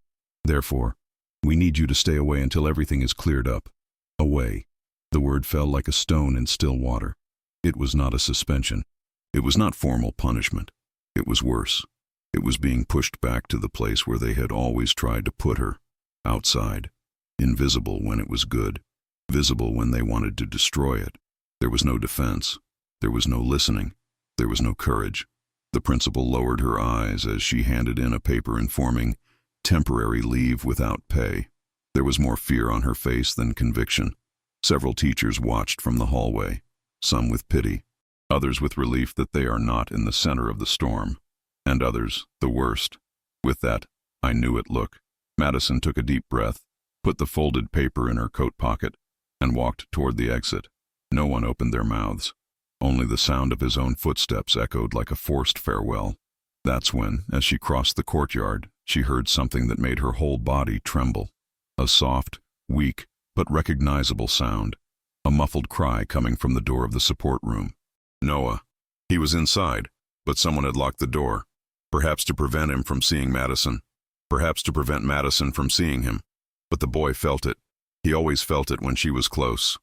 Therefore, we need you to stay away until everything is cleared up." Away. The word fell like a stone in still water. It was not a suspension. It was not formal punishment. It was worse. It was being pushed back to the place where they had always tried to put her. Outside. Invisible when it was good. Visible when they wanted to destroy it. There was no defense. There was no listening. There was no courage. The principal lowered her eyes as she handed in a paper informing temporary leave without pay. There was more fear on her face than conviction. Several teachers watched from the hallway, some with pity, others with relief that they are not in the center of the storm, and others, the worst, with that "I knew it" look. Madison took a deep breath, put the folded paper in her coat pocket, and walked toward the exit. No one opened their mouths. Only the sound of his own footsteps echoed like a forced farewell. That's when, as she crossed the courtyard, she heard something that made her whole body tremble. A soft, weak, but recognizable sound. A muffled cry coming from the door of the support room. Noah. He was inside, but someone had locked the door. Perhaps to prevent him from seeing Madison. Perhaps to prevent Madison from seeing him. But the boy felt it. He always felt it when she was close.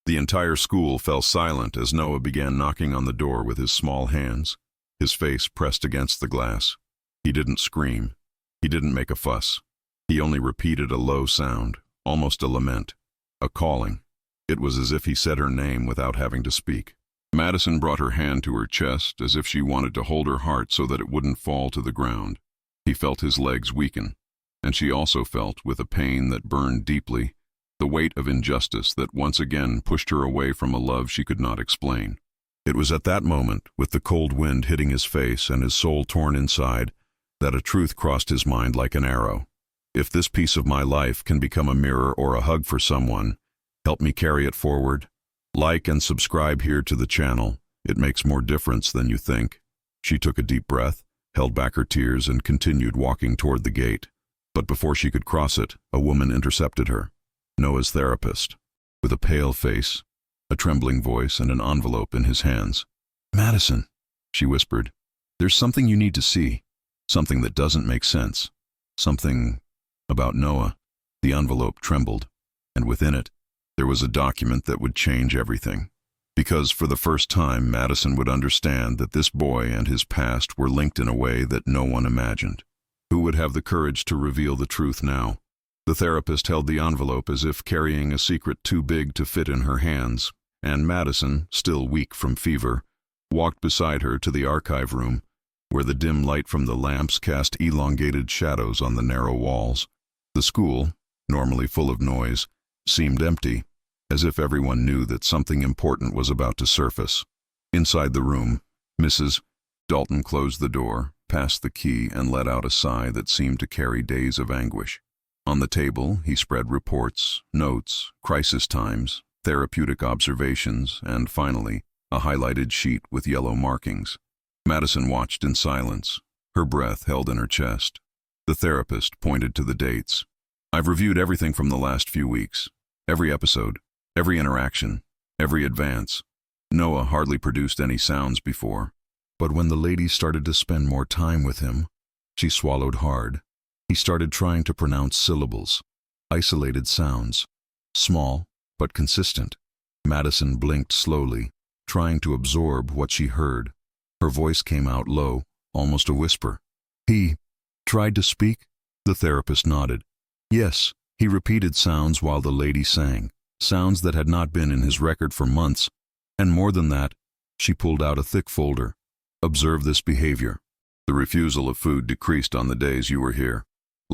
The entire school fell silent as Noah began knocking on the door with his small hands, his face pressed against the glass. He didn't scream. He didn't make a fuss. He only repeated a low sound, almost a lament, a calling. It was as if he said her name without having to speak. Madison brought her hand to her chest as if she wanted to hold her heart so that it wouldn't fall to the ground. He felt his legs weaken, and she also felt, with a pain that burned deeply, the weight of injustice that once again pushed her away from a love she could not explain. It was at that moment, with the cold wind hitting his face and his soul torn inside, that a truth crossed his mind like an arrow. If this piece of my life can become a mirror or a hug for someone, help me carry it forward. Like and subscribe here to the channel. It makes more difference than you think. She took a deep breath, held back her tears, and continued walking toward the gate. But before she could cross it, a woman intercepted her. Noah's therapist, with a pale face, a trembling voice, and an envelope in his hands. "Madison," she whispered, "there's something you need to see. Something that doesn't make sense. Something about Noah." The envelope trembled, and within it, there was a document that would change everything. Because for the first time, Madison would understand that this boy and his past were linked in a way that no one imagined. Who would have the courage to reveal the truth now? The therapist held the envelope as if carrying a secret too big to fit in her hands, and Madison, still weak from fever, walked beside her to the archive room, where the dim light from the lamps cast elongated shadows on the narrow walls. The school, normally full of noise, seemed empty, as if everyone knew that something important was about to surface. Inside the room, Mrs. Dalton closed the door, passed the key, and let out a sigh that seemed to carry days of anguish. On the table, he spread reports, notes, crisis times, therapeutic observations, and finally, a highlighted sheet with yellow markings. Madison watched in silence, her breath held in her chest. The therapist pointed to the dates. "I've reviewed everything from the last few weeks. Every episode, every interaction, every advance." Noah hardly produced any sounds before, but when the lady started to spend more time with him, she swallowed hard. He started trying to pronounce syllables, isolated sounds, small but consistent. Madison blinked slowly, trying to absorb what she heard. Her voice came out low, almost a whisper. "He tried to speak?" The therapist nodded. "Yes." He repeated sounds while the lady sang, sounds that had not been in his record for months. And more than that, she pulled out a thick folder. "Observe this behavior. The refusal of food decreased on the days you were here.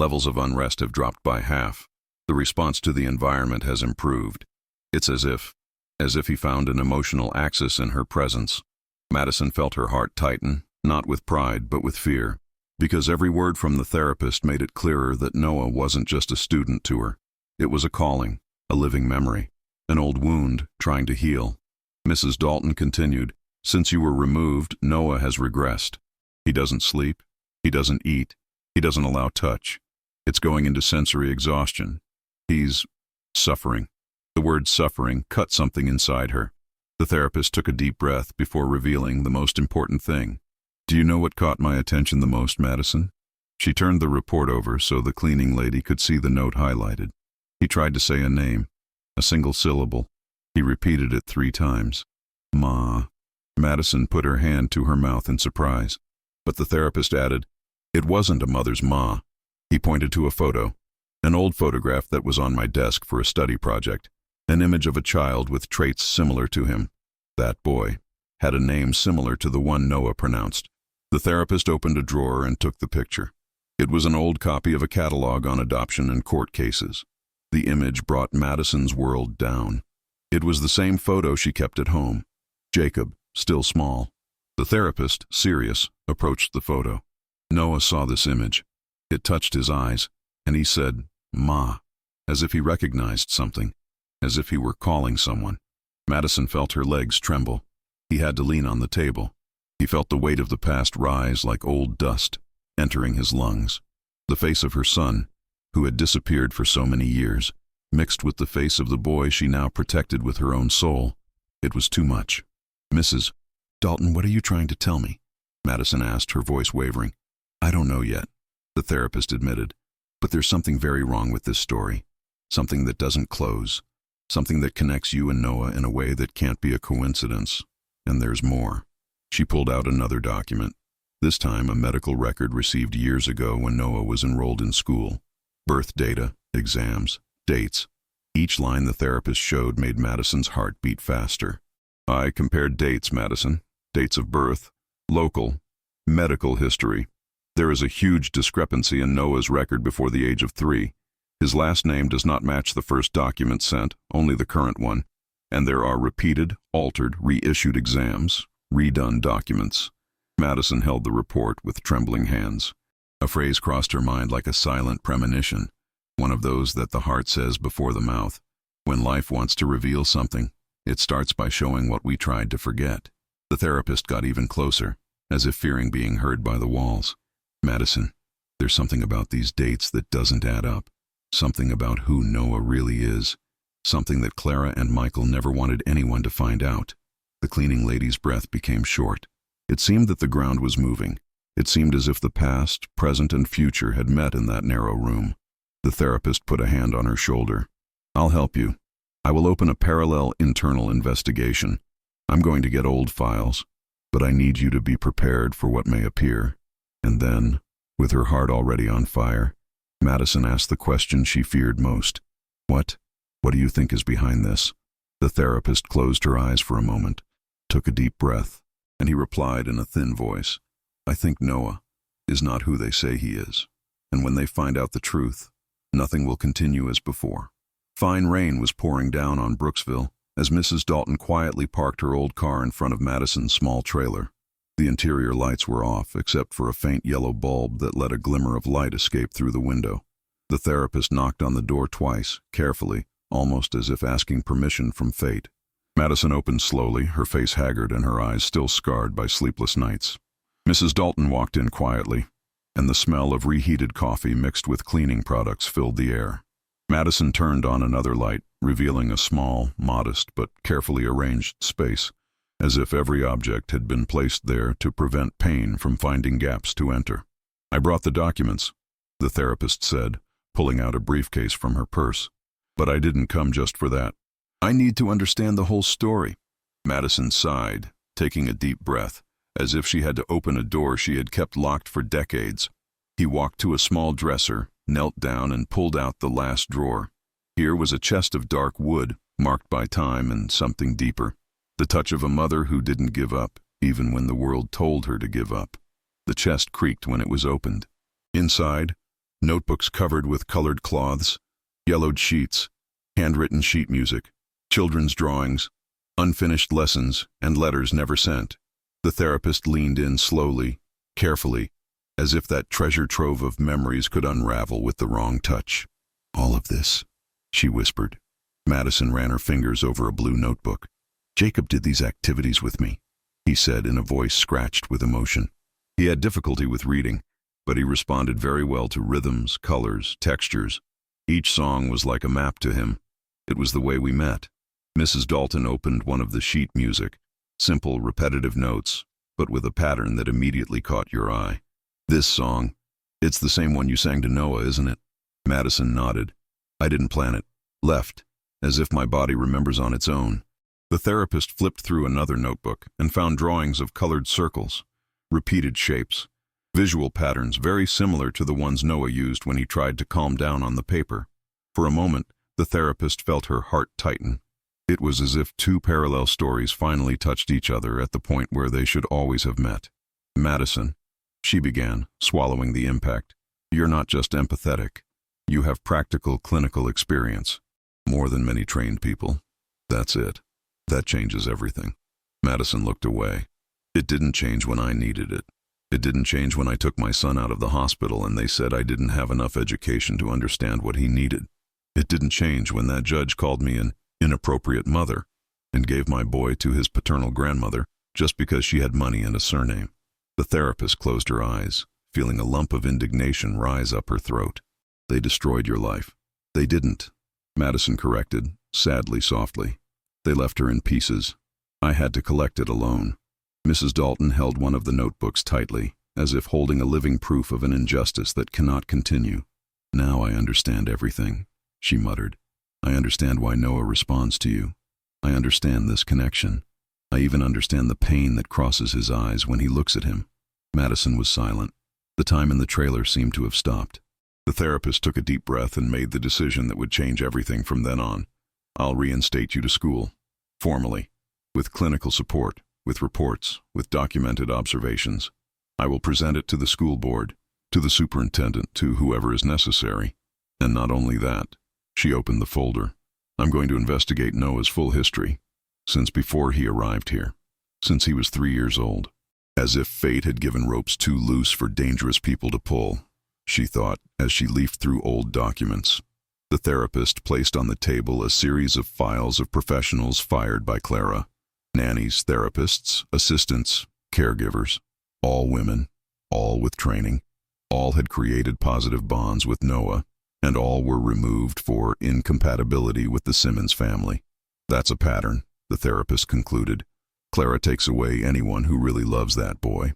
Levels of unrest have dropped by half. The response to the environment has improved. It's as if he found an emotional axis in her presence. Madison felt her heart tighten, not with pride, but with fear, because every word from the therapist made it clearer that Noah wasn't just a student to her. It was a calling, a living memory, an old wound trying to heal. Mrs. Dalton continued, "Since you were removed, Noah has regressed. He doesn't sleep, he doesn't eat, he doesn't allow touch. It's going into sensory exhaustion. He's suffering." The word suffering cut something inside her. The therapist took a deep breath before revealing the most important thing. "Do you know what caught my attention the most, Madison?" She turned the report over so the cleaning lady could see the note highlighted. He tried to say a name, a single syllable. He repeated it 3 times. "Ma." Madison put her hand to her mouth in surprise, but the therapist added, "It wasn't a mother's ma." He pointed to a photo, an old photograph that was on my desk for a study project, an image of a child with traits similar to him. That boy had a name similar to the one Noah pronounced. The therapist opened a drawer and took the picture. It was an old copy of a catalog on adoption and court cases. The image brought Madison's world down. It was the same photo she kept at home. Jacob, still small. The therapist, serious, approached the photo. Noah saw this image. It touched his eyes, and he said, "Ma," as if he recognized something, as if he were calling someone. Madison felt her legs tremble. He had to lean on the table. He felt the weight of the past rise like old dust, entering his lungs. The face of her son, who had disappeared for so many years, mixed with the face of the boy she now protected with her own soul. It was too much. "Mrs. Dalton, what are you trying to tell me?" Madison asked, her voice wavering. "I don't know yet," the therapist admitted, "but there's something very wrong with this story. Something that doesn't close. Something that connects you and Noah in a way that can't be a coincidence. And there's more." She pulled out another document, this time a medical record received years ago when Noah was enrolled in school. Birth data, exams, dates. Each line the therapist showed made Madison's heart beat faster. "I compared dates, Madison. Dates of birth, local, medical history. There is a huge discrepancy in Noah's record before the age of 3. His last name does not match the first document sent, only the current one. And there are repeated, altered, reissued exams, redone documents." Madison held the report with trembling hands. A phrase crossed her mind like a silent premonition, one of those that the heart says before the mouth. When life wants to reveal something, it starts by showing what we tried to forget. The therapist got even closer, as if fearing being heard by the walls. "Madison, there's something about these dates that doesn't add up. Something about who Noah really is. Something that Clara and Michael never wanted anyone to find out." The cleaning lady's breath became short. It seemed that the ground was moving. It seemed as if the past, present, and future had met in that narrow room. The therapist put a hand on her shoulder. "I'll help you. I will open a parallel internal investigation. I'm going to get old files, but I need you to be prepared for what may appear." And then, with her heart already on fire, Madison asked the question she feared most. What do you think is behind this?" The therapist closed her eyes for a moment, took a deep breath, and he replied in a thin voice, "I think Noah is not who they say he is. And when they find out the truth, nothing will continue as before." Fine rain was pouring down on Brooksville as Mrs. Dalton quietly parked her old car in front of Madison's small trailer. The interior lights were off, except for a faint yellow bulb that let a glimmer of light escape through the window. The therapist knocked on the door twice, carefully, almost as if asking permission from fate. Madison opened slowly, her face haggard and her eyes still scarred by sleepless nights. Mrs. Dalton walked in quietly, and the smell of reheated coffee mixed with cleaning products filled the air. Madison turned on another light, revealing a small, modest, but carefully arranged space, as if every object had been placed there to prevent pain from finding gaps to enter. "I brought the documents," the therapist said, pulling out a briefcase from her purse. "But I didn't come just for that. I need to understand the whole story." Madison sighed, taking a deep breath, as if she had to open a door she had kept locked for decades. He walked to a small dresser, knelt down, and pulled out the last drawer. Here was a chest of dark wood, marked by time and something deeper. The touch of a mother who didn't give up, even when the world told her to give up. The chest creaked when it was opened. Inside, Notebooks covered with colored cloths, yellowed sheets, handwritten sheet music, children's drawings, unfinished lessons, and letters never sent. The therapist leaned in slowly, carefully, as if that treasure trove of memories could unravel with the wrong touch. "All of this," she whispered. Madison ran her fingers over a blue notebook. "Jacob did these activities with me," he said in a voice scratched with emotion. He had difficulty with reading, but he responded very well to rhythms, colors, textures. Each song was like a map to him. It was the way we met. Mrs. Dalton opened one of the sheet music, simple, repetitive notes, but with a pattern that immediately caught your eye. "This song, it's the same one you sang to Noah, isn't it?" Madison nodded. "I didn't plan it. Left, as if my body remembers on its own." The therapist flipped through another notebook and found drawings of colored circles, repeated shapes, visual patterns very similar to the ones Noah used when he tried to calm down on the paper. For a moment, the therapist felt her heart tighten. It was as if two parallel stories finally touched each other at the point where they should always have met. "Madison," she began, swallowing the impact, "you're not just empathetic. You have practical clinical experience. More than many trained people. That's it. That changes everything." Madison looked away. "It didn't change when I needed it. It didn't change when I took my son out of the hospital and they said I didn't have enough education to understand what he needed. It didn't change when that judge called me an inappropriate mother and gave my boy to his paternal grandmother just because she had money and a surname." The therapist closed her eyes, feeling a lump of indignation rise up her throat. "They destroyed your life." "They didn't," Madison corrected, sadly softly. "They left her in pieces. I had to collect it alone." Mrs. Dalton held one of the notebooks tightly, as if holding a living proof of an injustice that cannot continue. "Now I understand everything," she muttered. "I understand why Noah responds to you. I understand this connection. I even understand the pain that crosses his eyes when he looks at him." Madison was silent. The time in the trailer seemed to have stopped. The therapist took a deep breath and made the decision that would change everything from then on. "I'll reinstate you to school. Formally. With clinical support, with reports, with documented observations. I will present it to the school board, to the superintendent, to whoever is necessary. And not only that," she opened the folder, "I'm going to investigate Noah's full history, since before he arrived here, since he was 3 years old." As if fate had given ropes too loose for dangerous people to pull, she thought as she leafed through old documents. The therapist placed on the table a series of files of professionals fired by Clara. Nannies, therapists, assistants, caregivers, all women, all with training. All had created positive bonds with Noah, and all were removed for incompatibility with the Simmons family. "That's a pattern," the therapist concluded. "Clara takes away anyone who really loves that boy."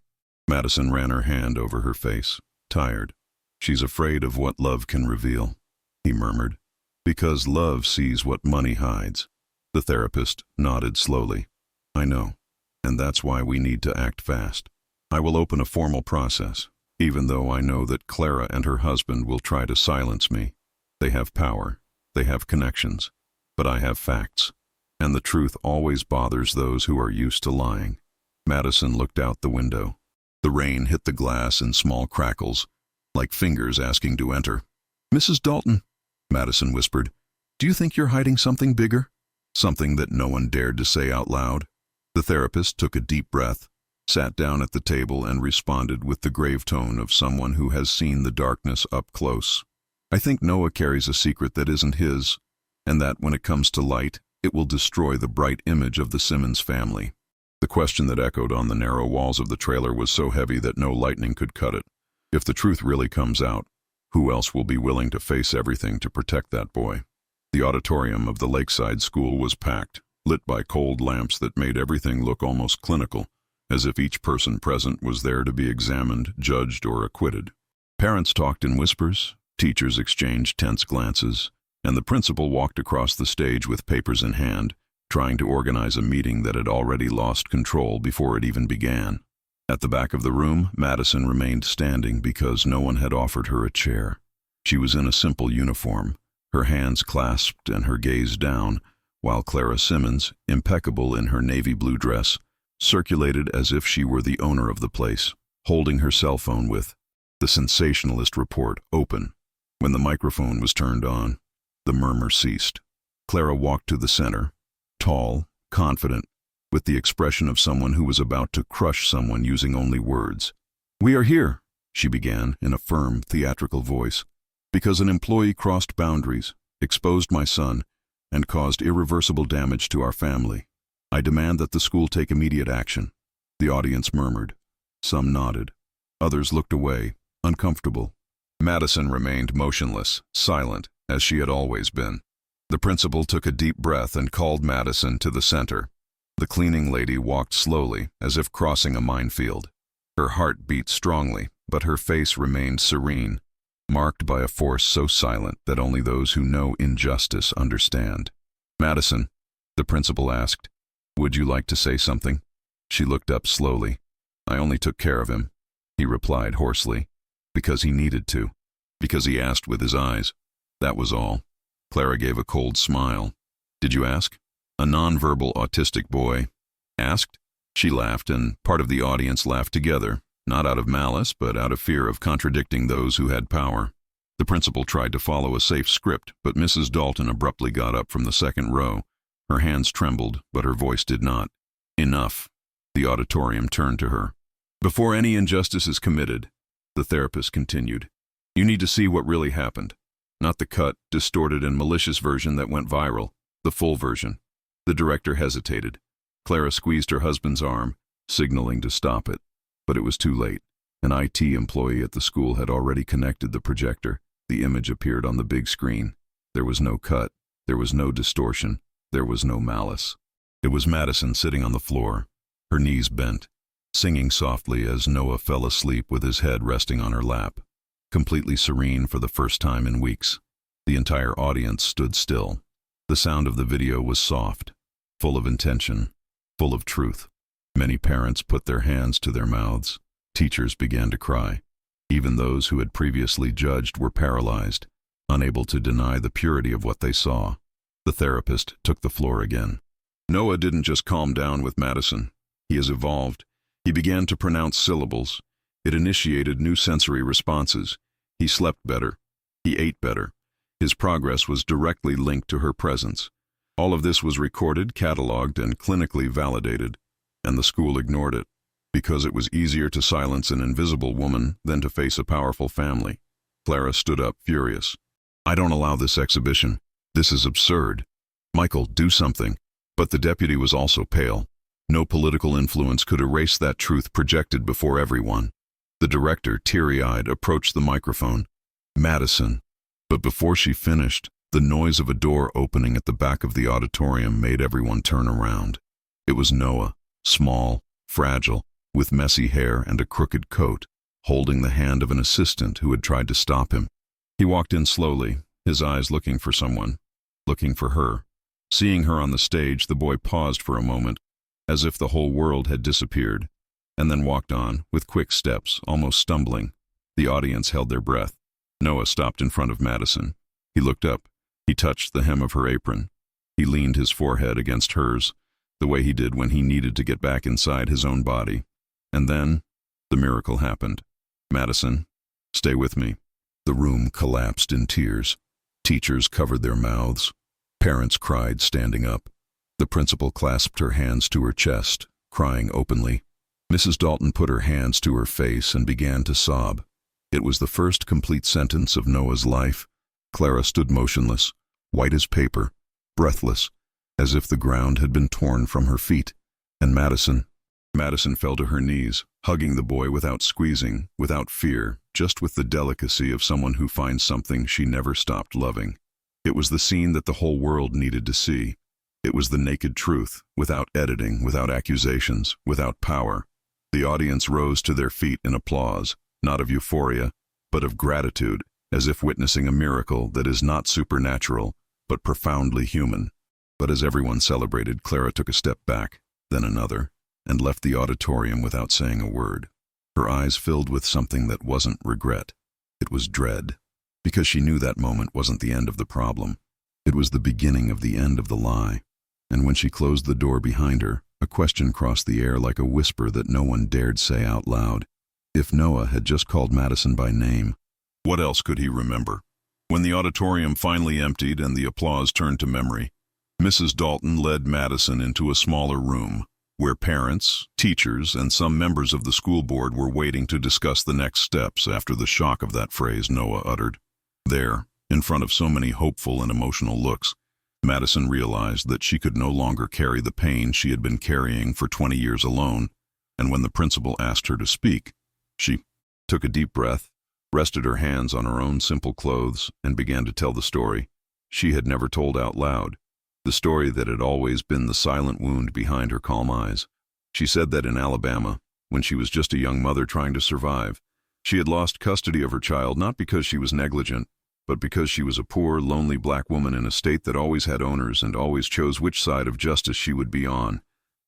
Madison ran her hand over her face, tired. "She's afraid of what love can reveal," he murmured. "Because love sees what money hides." The therapist nodded slowly. "I know, and that's why we need to act fast. I will open a formal process, even though I know that Clara and her husband will try to silence me. They have power, they have connections, but I have facts, and the truth always bothers those who are used to lying." Madison looked out the window. The rain hit the glass in small crackles, like fingers asking to enter. "Mrs. Dalton," Madison whispered, "do you think you're hiding something bigger?" Something that no one dared to say out loud. The therapist took a deep breath, sat down at the table and responded with the grave tone of someone who has seen the darkness up close. "I think Noah carries a secret that isn't his, and that when it comes to light, it will destroy the bright image of the Simmons family." The question that echoed on the narrow walls of the trailer was so heavy that no lightning could cut it. If the truth really comes out, who else will be willing to face everything to protect that boy? The auditorium of the Lakeside School was packed, lit by cold lamps that made everything look almost clinical, as if each person present was there to be examined, judged, or acquitted. Parents talked in whispers, teachers exchanged tense glances, and the principal walked across the stage with papers in hand, trying to organize a meeting that had already lost control before it even began. At the back of the room, Madison remained standing because no one had offered her a chair. She was in a simple uniform, her hands clasped and her gaze down, while Clara Simmons, impeccable in her navy blue dress, circulated as if she were the owner of the place, holding her cell phone with. the sensationalist report open. When the microphone was turned on, the murmur ceased. Clara walked to the center, tall, confident, with the expression of someone who was about to crush someone using only words. "We are here," she began in a firm, theatrical voice, "because an employee crossed boundaries, exposed my son, and caused irreversible damage to our family. I demand that the school take immediate action." The audience murmured. Some nodded. Others looked away, uncomfortable. Madison remained motionless, silent, as she had always been. The principal took a deep breath and called Madison to the center. The cleaning lady walked slowly, as if crossing a minefield. Her heart beat strongly, but her face remained serene, marked by a force so silent that only those who know injustice understand. "Madison," the principal asked, "would you like to say something?" She looked up slowly. "I only took care of him," he replied hoarsely, "because he needed to, because he asked with his eyes. That was all." Clara gave a cold smile. "Did you ask?" A nonverbal autistic boy asked. She laughed, and part of the audience laughed together, not out of malice, but out of fear of contradicting those who had power. The principal tried to follow a safe script, but Mrs. Dalton abruptly got up from the second row. Her hands trembled, but her voice did not. "Enough." The auditorium turned to her. "Before any injustice is committed," the therapist continued, "you need to see what really happened. Not the cut, distorted, and malicious version that went viral, the full version." The director hesitated. Clara squeezed her husband's arm, signaling to stop it. But it was too late. An IT employee at the school had already connected the projector. The image appeared on the big screen. There was no cut. There was no distortion. There was no malice. It was Madison sitting on the floor, her knees bent, singing softly as Noah fell asleep with his head resting on her lap, completely serene for the first time in weeks. The entire audience stood still. The sound of the video was soft, full of intention, full of truth. Many parents put their hands to their mouths. Teachers began to cry. Even those who had previously judged were paralyzed, unable to deny the purity of what they saw. The therapist took the floor again. "Noah didn't just calm down with Madison. He has evolved. He began to pronounce syllables. It initiated new sensory responses. He slept better. He ate better. His progress was directly linked to her presence. All of this was recorded, cataloged, and clinically validated. And the school ignored it, because it was easier to silence an invisible woman than to face a powerful family." Clara stood up, furious. "I don't allow this exhibition. This is absurd. Michael, do something." But the deputy was also pale. No political influence could erase that truth projected before everyone. The director, teary-eyed, approached the microphone. "Madison." But before she finished, the noise of a door opening at the back of the auditorium made everyone turn around. It was Noah, small, fragile, with messy hair and a crooked coat, holding the hand of an assistant who had tried to stop him. He walked in slowly, his eyes looking for someone, looking for her. Seeing her on the stage, the boy paused for a moment, as if the whole world had disappeared, and then walked on, with quick steps, almost stumbling. The audience held their breath. Noah stopped in front of Madison. He looked up. He touched the hem of her apron. He leaned his forehead against hers, the way he did when he needed to get back inside his own body. And then, the miracle happened. "Madison, stay with me." The room collapsed in tears. Teachers covered their mouths. Parents cried, standing up. The principal clasped her hands to her chest, crying openly. Mrs. Dalton put her hands to her face and began to sob. It was the first complete sentence of Noah's life. Clara stood motionless, white as paper, breathless, as if the ground had been torn from her feet. And Madison fell to her knees, hugging the boy without squeezing, without fear, just with the delicacy of someone who finds something she never stopped loving. It was the scene that the whole world needed to see. It was the naked truth, without editing, without accusations, without power. The audience rose to their feet in applause, not of euphoria, but of gratitude, as if witnessing a miracle that is not supernatural, but profoundly human. But as everyone celebrated, Clara took a step back, then another, and left the auditorium without saying a word. Her eyes filled with something that wasn't regret. It was dread, because she knew that moment wasn't the end of the problem. It was the beginning of the end of the lie. And when she closed the door behind her, a question crossed the air like a whisper that no one dared say out loud. If Noah had just called Madison by name, what else could he remember? When the auditorium finally emptied and the applause turned to memory, Mrs. Dalton led Madison into a smaller room, where parents, teachers, and some members of the school board were waiting to discuss the next steps after the shock of that phrase Noah uttered. There, in front of so many hopeful and emotional looks, Madison realized that she could no longer carry the pain she had been carrying for 20 years alone, and when the principal asked her to speak, she took a deep breath, rested her hands on her own simple clothes, and began to tell the story she had never told out loud, the story that had always been the silent wound behind her calm eyes. She said that in Alabama, when she was just a young mother trying to survive, she had lost custody of her child not because she was negligent, but because she was a poor, lonely black woman in a state that always had owners and always chose which side of justice she would be on.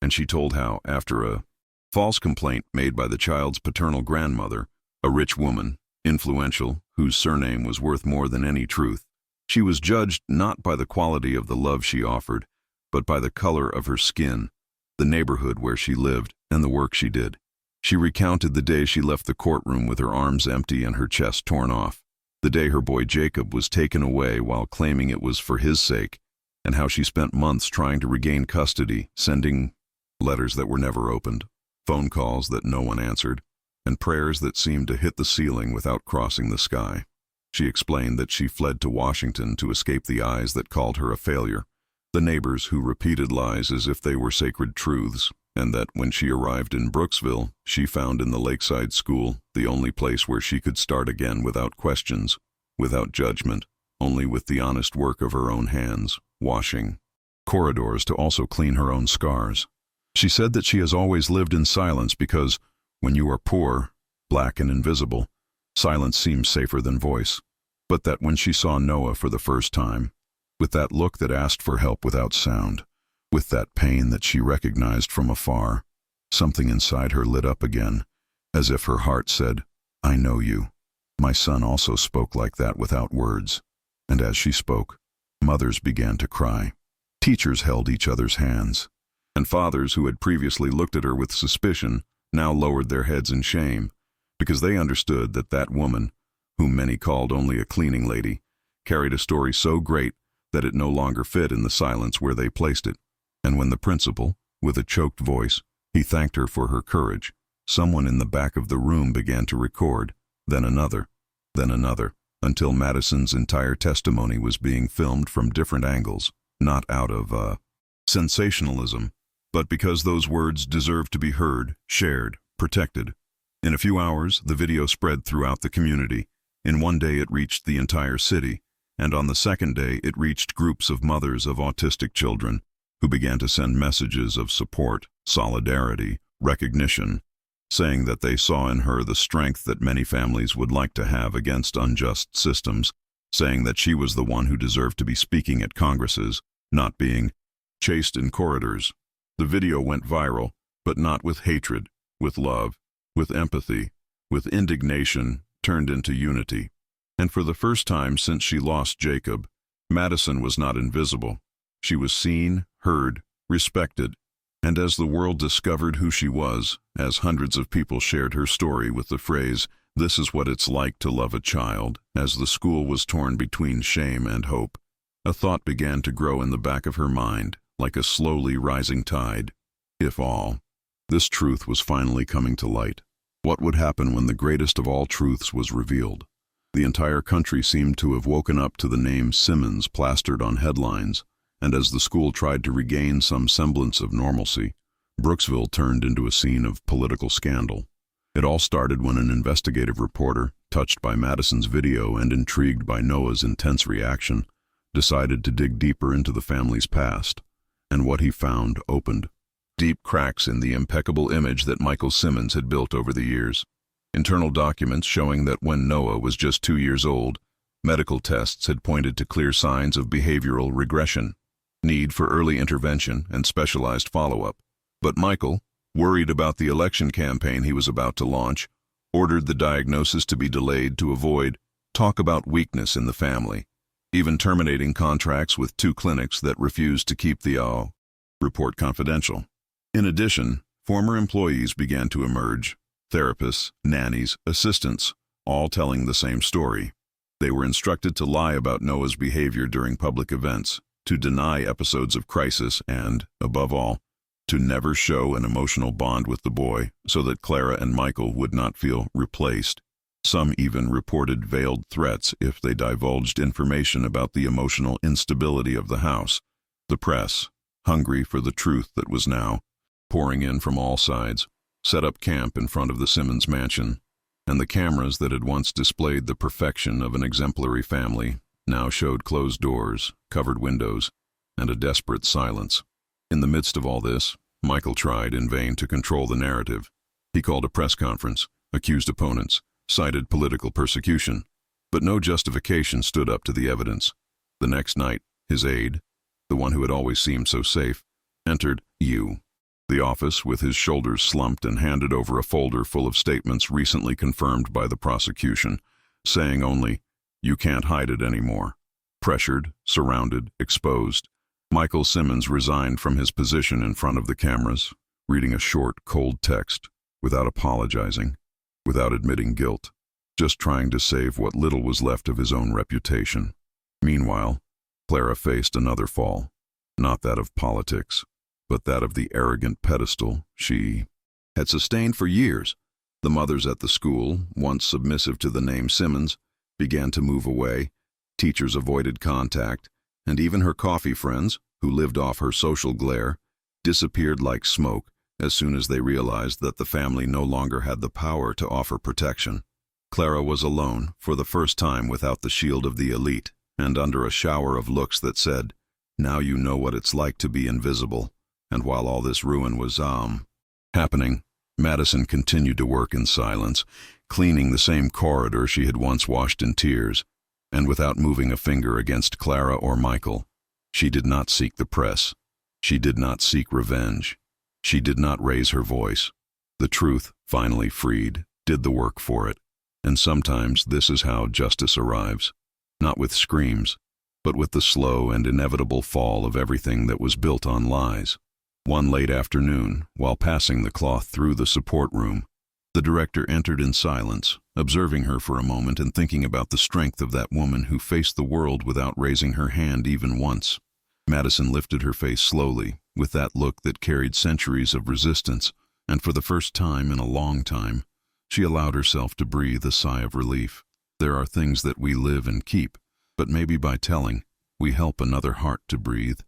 And she told how, after a false complaint made by the child's paternal grandmother, a rich woman, influential, whose surname was worth more than any truth, she was judged not by the quality of the love she offered, but by the color of her skin, the neighborhood where she lived, and the work she did. She recounted the day she left the courtroom with her arms empty and her chest torn off, the day her boy Jacob was taken away while claiming it was for his sake, and how she spent months trying to regain custody, sending letters that were never opened, phone calls that no one answered, and prayers that seemed to hit the ceiling without crossing the sky. She explained that she fled to Washington to escape the eyes that called her a failure, the neighbors who repeated lies as if they were sacred truths, and that when she arrived in Brooksville, she found in the Lakeside School the only place where she could start again without questions, without judgment, only with the honest work of her own hands, washing corridors to also clean her own scars. She said that she has always lived in silence because, when you are poor, black and invisible, silence seems safer than voice. But that when she saw Noah for the first time, with that look that asked for help without sound, with that pain that she recognized from afar, something inside her lit up again, as if her heart said, "I know you." My son also spoke like that without words, and as she spoke, mothers began to cry. Teachers held each other's hands, and fathers who had previously looked at her with suspicion now lowered their heads in shame, because they understood that that woman, whom many called only a cleaning lady, carried a story so great that it no longer fit in the silence where they placed it. And when the principal, with a choked voice, he thanked her for her courage, someone in the back of the room began to record, then another, until Madison's entire testimony was being filmed from different angles, not out of sensationalism, but because those words deserved to be heard, shared, protected. In a few hours, the video spread throughout the community. In one day it reached the entire city, and on the second day it reached groups of mothers of autistic children who began to send messages of support, solidarity, recognition, saying that they saw in her the strength that many families would like to have against unjust systems, saying that she was the one who deserved to be speaking at congresses, not being chased in corridors. The video went viral, but not with hatred, with love, with empathy, with indignation turned into unity. And for the first time since she lost Jacob, Madison was not invisible. She was seen, heard, respected. And as the world discovered who she was, as hundreds of people shared her story with the phrase, "This is what it's like to love a child," as the school was torn between shame and hope, a thought began to grow in the back of her mind, like a slowly rising tide. If all this truth was finally coming to light, what would happen when the greatest of all truths was revealed? The entire country seemed to have woken up to the name Simmons plastered on headlines, and as the school tried to regain some semblance of normalcy, Brooksville turned into a scene of political scandal. It all started when an investigative reporter, touched by Madison's video and intrigued by Noah's intense reaction, decided to dig deeper into the family's past, and what he found opened deep cracks in the impeccable image that Michael Simmons had built over the years. Internal documents showing that when Noah was just 2 years old, medical tests had pointed to clear signs of behavioral regression, need for early intervention and specialized follow-up. But Michael, worried about the election campaign he was about to launch, ordered the diagnosis to be delayed to avoid talk about weakness in the family, even terminating contracts with 2 clinics that refused to keep the report confidential. In addition, former employees began to emerge, therapists, nannies, assistants, all telling the same story. They were instructed to lie about Noah's behavior during public events, to deny episodes of crisis and, above all, to never show an emotional bond with the boy so that Clara and Michael would not feel replaced. Some even reported veiled threats if they divulged information about the emotional instability of the house. The press, hungry for the truth that was now pouring in from all sides, set up camp in front of the Simmons mansion, and the cameras that had once displayed the perfection of an exemplary family now showed closed doors, covered windows, and a desperate silence. In the midst of all this, Michael tried in vain to control the narrative. He called a press conference, accused opponents, cited political persecution, but no justification stood up to the evidence. The next night, his aide, the one who had always seemed so safe, entered the office with his shoulders slumped and handed over a folder full of statements recently confirmed by the prosecution, saying only, "You can't hide it anymore." Pressured, surrounded, exposed, Michael Simmons resigned from his position in front of the cameras, reading a short, cold text, without apologizing, without admitting guilt, just trying to save what little was left of his own reputation. Meanwhile, Clara faced another fall, not that of politics, but that of the arrogant pedestal she had sustained for years. The mothers at the school, once submissive to the name Simmons, began to move away, teachers avoided contact, and even her coffee friends, who lived off her social glare, disappeared like smoke as soon as they realized that the family no longer had the power to offer protection. Clara was alone, for the first time without the shield of the elite, and under a shower of looks that said, "Now you know what it's like to be invisible." And while all this ruin was, happening, Madison continued to work in silence, cleaning the same corridor she had once washed in tears, and without moving a finger against Clara or Michael. She did not seek the press. She did not seek revenge. She did not raise her voice. The truth, finally freed, did the work for it. And sometimes this is how justice arrives, not with screams, but with the slow and inevitable fall of everything that was built on lies. One late afternoon, while passing the cloth through the support room, the director entered in silence, observing her for a moment and thinking about the strength of that woman who faced the world without raising her hand even once. Madison lifted her face slowly, with that look that carried centuries of resistance, and for the first time in a long time, she allowed herself to breathe a sigh of relief. There are things that we live and keep, but maybe by telling, we help another heart to breathe.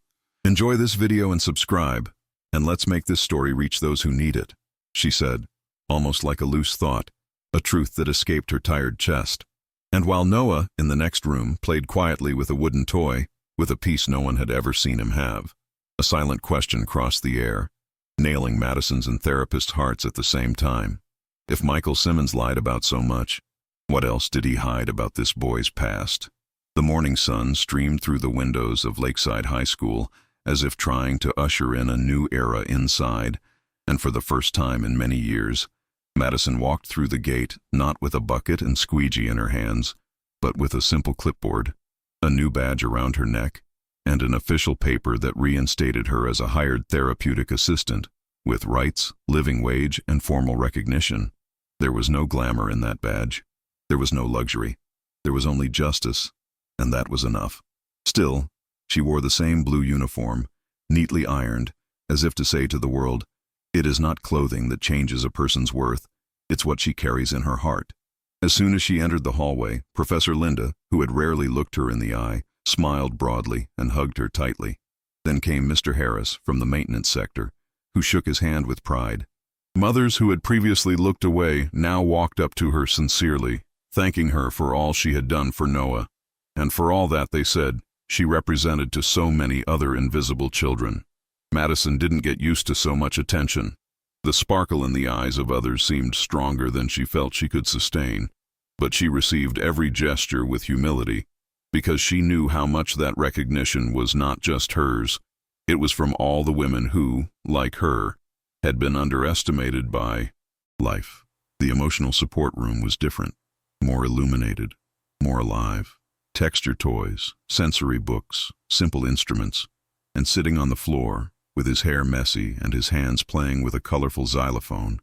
Enjoy this video and subscribe, and let's make this story reach those who need it, she said, almost like a loose thought, a truth that escaped her tired chest. And while Noah, in the next room, played quietly with a wooden toy, with a piece no one had ever seen him have, a silent question crossed the air, nailing Madison's and therapist's hearts at the same time. If Michael Simmons lied about so much, what else did he hide about this boy's past? The morning sun streamed through the windows of Lakeside High School, as if trying to usher in a new era inside, and for the first time in many years, Madison walked through the gate not with a bucket and squeegee in her hands, but with a simple clipboard, a new badge around her neck, and an official paper that reinstated her as a hired therapeutic assistant, with rights, living wage, and formal recognition. There was no glamour in that badge. There was no luxury. There was only justice, and that was enough. Still, she wore the same blue uniform, neatly ironed, as if to say to the world, it is not clothing that changes a person's worth, it's what she carries in her heart. As soon as she entered the hallway, Professor Linda, who had rarely looked her in the eye, smiled broadly and hugged her tightly. Then came Mr. Harris from the maintenance sector, who shook his hand with pride. Mothers who had previously looked away now walked up to her sincerely, thanking her for all she had done for Noah, and for all that, they said, she represented to so many other invisible children. Madison didn't get used to so much attention. The sparkle in the eyes of others seemed stronger than she felt she could sustain, but she received every gesture with humility, because she knew how much that recognition was not just hers. It was from all the women who, like her, had been underestimated by life. The emotional support room was different, more illuminated, more alive. Texture toys, sensory books, simple instruments, and sitting on the floor, with his hair messy and his hands playing with a colorful xylophone,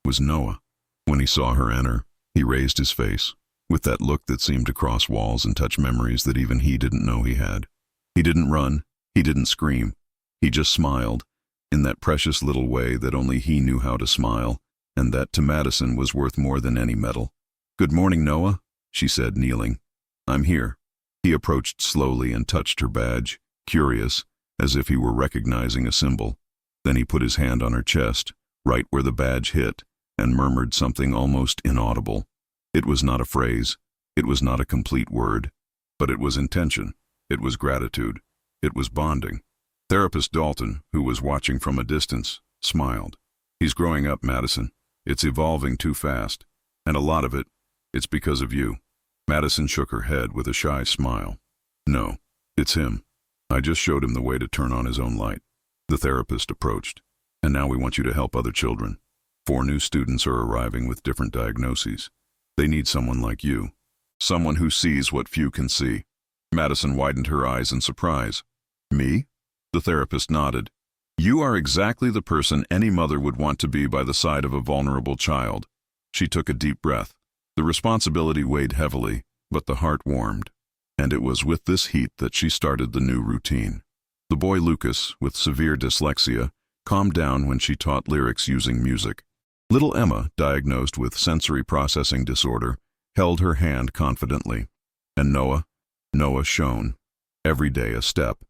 was Noah. When he saw her enter, he raised his face, with that look that seemed to cross walls and touch memories that even he didn't know he had. He didn't run, he didn't scream. He just smiled, in that precious little way that only he knew how to smile, and that to Madison was worth more than any medal. "Good morning, Noah," she said, kneeling. "I'm here." He approached slowly and touched her badge, curious, as if he were recognizing a symbol. Then he put his hand on her chest, right where the badge hit, and murmured something almost inaudible. It was not a phrase, it was not a complete word, but it was intention, it was gratitude, it was bonding. Therapist Dalton, who was watching from a distance, smiled. "He's growing up, Madison. It's evolving too fast, and a lot of it, it's because of you." Madison shook her head with a shy smile. "No, it's him. I just showed him the way to turn on his own light." The therapist approached. "And now we want you to help other children. 4 new students are arriving with different diagnoses. They need someone like you, someone who sees what few can see." Madison widened her eyes in surprise. "Me?" The therapist nodded. "You are exactly the person any mother would want to be by the side of a vulnerable child." She took a deep breath. The responsibility weighed heavily, but the heart warmed. And it was with this heat that she started the new routine. The boy Lucas, with severe dyslexia, calmed down when she taught lyrics using music. Little Emma, diagnosed with sensory processing disorder, held her hand confidently. And Noah shone. Every day a step,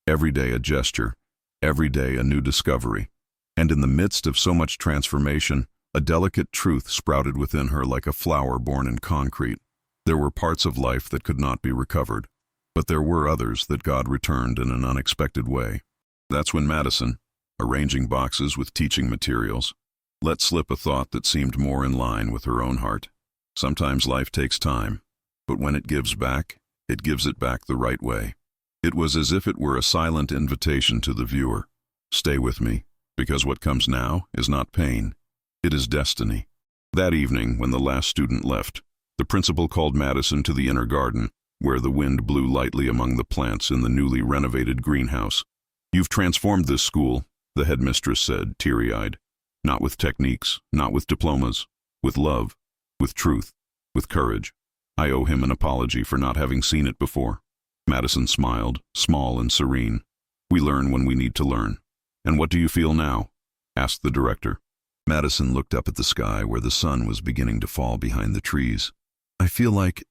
every day a gesture, every day a new discovery. And in the midst of so much transformation, a delicate truth sprouted within her like a flower born in concrete. There were parts of life that could not be recovered, but there were others that God returned in an unexpected way. That's when Madison, arranging boxes with teaching materials, let slip a thought that seemed more in line with her own heart. Sometimes life takes time, but when it gives it back the right way. It was as if it were a silent invitation to the viewer. Stay with me, because what comes now is not pain. It is destiny. That evening, when the last student left, the principal called Madison to the inner garden, where the wind blew lightly among the plants in the newly renovated greenhouse. "You've transformed this school," the headmistress said, teary-eyed. "Not with techniques, not with diplomas, with love, with truth, with courage. I owe him an apology for not having seen it before." Madison smiled, small and serene. "We learn when we need to learn." "And what do you feel now?" asked the director. Madison looked up at the sky where the sun was beginning to fall behind the trees. "I feel like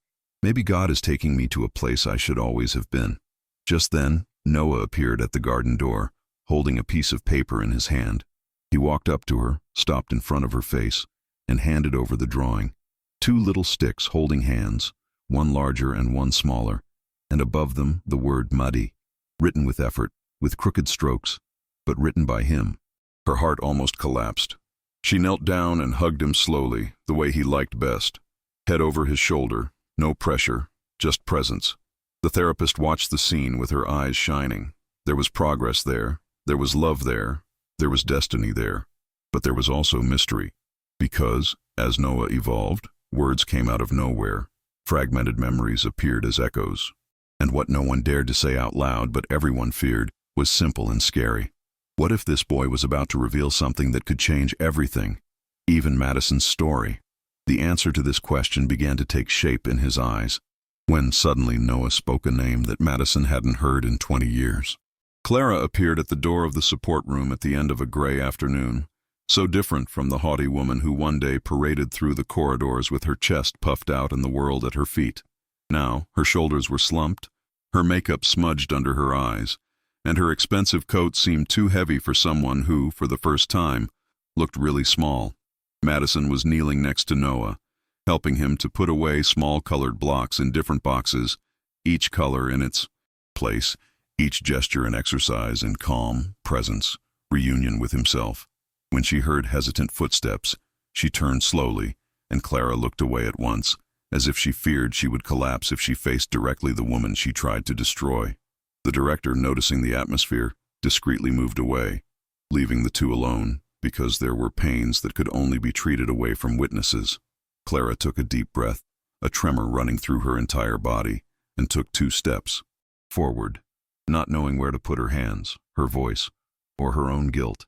maybe God is taking me to a place I should always have been." Just then, Noah appeared at the garden door, holding a piece of paper in his hand. He walked up to her, stopped in front of her face, and handed over the drawing. 2 little sticks holding hands, one larger and one smaller, and above them the word muddy, written with effort, with crooked strokes, but written by him. Her heart almost collapsed. She knelt down and hugged him slowly, the way he liked best. Head over his shoulder, no pressure, just presence. The therapist watched the scene with her eyes shining. There was progress there, there was love there, there was destiny there. But there was also mystery. Because, as Noah evolved, words came out of nowhere. Fragmented memories appeared as echoes. And what no one dared to say out loud, but everyone feared, was simple and scary. What if this boy was about to reveal something that could change everything, even Madison's story? The answer to this question began to take shape in his eyes, when suddenly Noah spoke a name that Madison hadn't heard in 20 years. Clara appeared at the door of the support room at the end of a gray afternoon, so different from the haughty woman who one day paraded through the corridors with her chest puffed out and the world at her feet. Now, her shoulders were slumped, her makeup smudged under her eyes, and her expensive coat seemed too heavy for someone who, for the first time, looked really small. Madison was kneeling next to Noah, helping him to put away small colored blocks in different boxes, each color in its place, each gesture an exercise in calm, presence, reunion with himself. When she heard hesitant footsteps, she turned slowly, and Clara looked away at once, as if she feared she would collapse if she faced directly the woman she tried to destroy. The director, noticing the atmosphere, discreetly moved away, leaving the two alone, because there were pains that could only be treated away from witnesses. Clara took a deep breath, a tremor running through her entire body, and took 2 steps forward, not knowing where to put her hands, her voice, or her own guilt.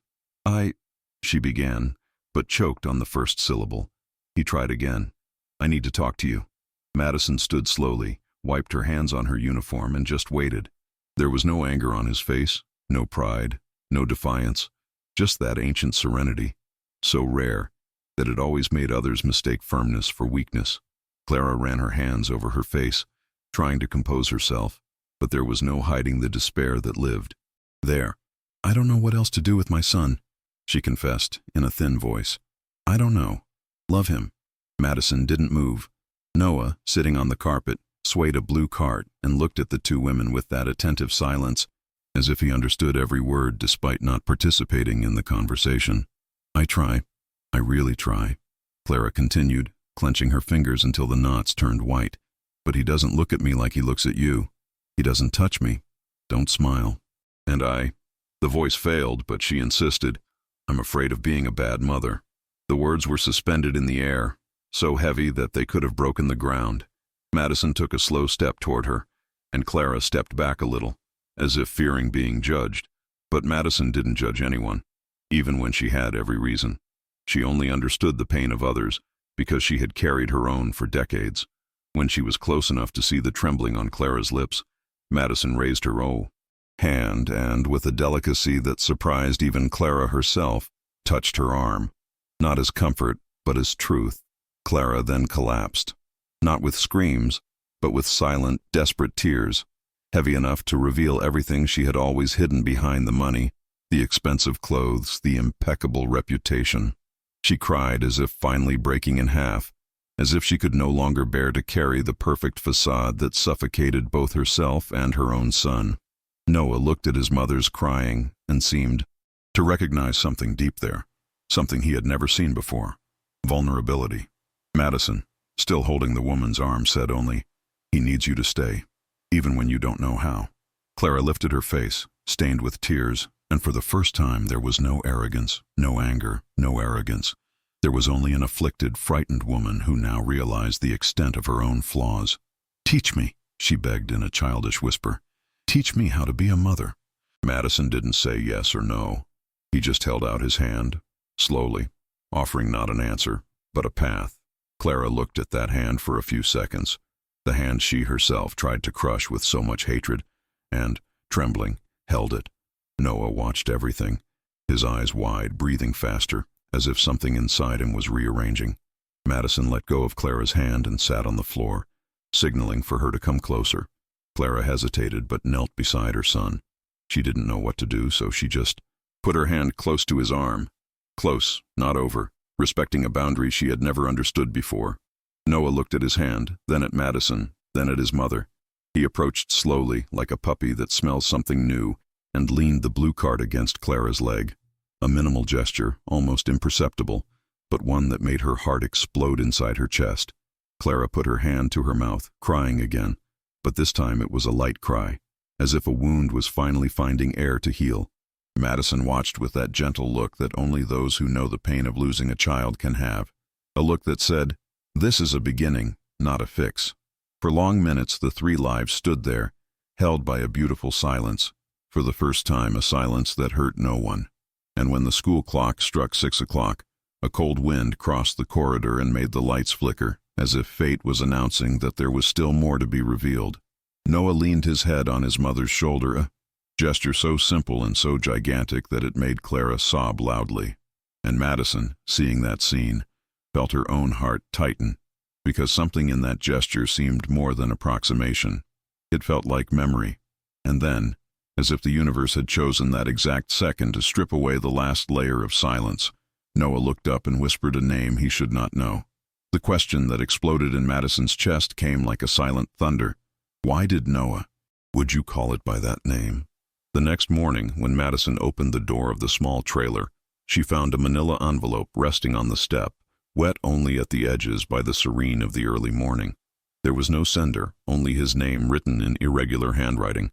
She began, but choked on the first syllable. He tried again. "I need to talk to you." Madison stood slowly, wiped her hands on her uniform, and just waited. There was no anger on his face, no pride, no defiance, just that ancient serenity, so rare that it always made others mistake firmness for weakness. Clara ran her hands over her face, trying to compose herself, but there was no hiding the despair that lived there. "I don't know what else to do with my son," she confessed in a thin voice. "I don't know. Love him." Madison didn't move. Noah, sitting on the carpet, swayed a blue cart and looked at the two women with that attentive silence, as if he understood every word despite not participating in the conversation. "I try. I really try," Clara continued, clenching her fingers until the knots turned white. "But he doesn't look at me like he looks at you. He doesn't touch me. Don't smile. And the voice failed, but she insisted, "I'm afraid of being a bad mother." The words were suspended in the air, so heavy that they could have broken the ground. Madison took a slow step toward her, and Clara stepped back a little, as if fearing being judged. But Madison didn't judge anyone, even when she had every reason. She only understood the pain of others because she had carried her own for decades. When she was close enough to see the trembling on Clara's lips, Madison raised her hand and, with a delicacy that surprised even Clara herself, touched her arm. Not as comfort, but as truth. Clara then collapsed, not with screams, but with silent, desperate tears, heavy enough to reveal everything she had always hidden behind the money, the expensive clothes, the impeccable reputation. She cried as if finally breaking in half, as if she could no longer bear to carry the perfect facade that suffocated both herself and her own son. Noah looked at his mother's crying and seemed to recognize something deep there, something he had never seen before: vulnerability. Madison, still holding the woman's arm, said only, "He needs you to stay, even when you don't know how." Clara lifted her face, stained with tears, and for the first time there was no arrogance, no anger, no arrogance. There was only an afflicted, frightened woman who now realized the extent of her own flaws. "Teach me," she begged in a childish whisper. "Teach me how to be a mother." Madison didn't say yes or no. He just held out his hand, slowly, offering not an answer, but a path. Clara looked at that hand for a few seconds, the hand she herself tried to crush with so much hatred, and, trembling, held it. Noah watched everything, his eyes wide, breathing faster, as if something inside him was rearranging. Madison let go of Clara's hand and sat on the floor, signaling for her to come closer. Clara hesitated but knelt beside her son. She didn't know what to do, so she just put her hand close to his arm. Close, not over, respecting a boundary she had never understood before. Noah looked at his hand, then at Madison, then at his mother. He approached slowly, like a puppy that smells something new, and leaned the blue card against Clara's leg. A minimal gesture, almost imperceptible, but one that made her heart explode inside her chest. Clara put her hand to her mouth, crying again, but this time it was a light cry, as if a wound was finally finding air to heal. Madison watched with that gentle look that only those who know the pain of losing a child can have, a look that said, "This is a beginning, not a fix." For long minutes the three lives stood there, held by a beautiful silence, for the first time a silence that hurt no one. And when the school clock struck 6 o'clock, a cold wind crossed the corridor and made the lights flicker, as if fate was announcing that there was still more to be revealed. Noah leaned his head on his mother's shoulder, a gesture so simple and so gigantic that it made Clara sob loudly. And Madison, seeing that scene, felt her own heart tighten, because something in that gesture seemed more than approximation. It felt like memory. And then, as if the universe had chosen that exact second to strip away the last layer of silence, Noah looked up and whispered a name he should not know. The question that exploded in Madison's chest came like a silent thunder. Why did Noah? Would you call it by that name? The next morning, when Madison opened the door of the small trailer, she found a manila envelope resting on the step, wet only at the edges by the serene of the early morning. There was no sender, only his name written in irregular handwriting,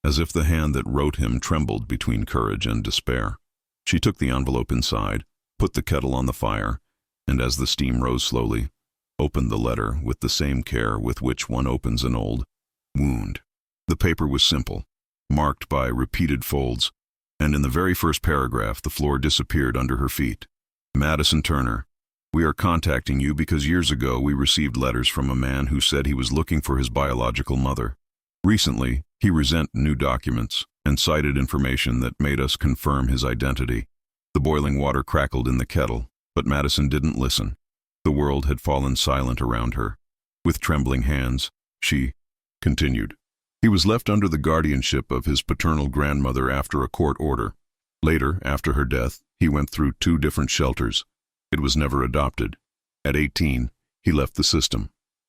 as if the hand that wrote him trembled between courage and despair. She took the envelope inside, put the kettle on the fire, and as the steam rose slowly, opened the letter with the same care with which one opens an old wound. The paper was simple, marked by repeated folds, and in the very first paragraph the floor disappeared under her feet. Madison Turner, We are contacting you because years ago we received letters from a man who said he was looking for his biological mother. Recently, he resent new documents and cited information that made us confirm his identity. The boiling water crackled in the kettle, but Madison didn't listen. The world had fallen silent around her. With trembling hands, she continued. He was left under the guardianship of his paternal grandmother after a court order. Later, after her death, he went through 2 different shelters. It was never adopted. At 18, he left the system.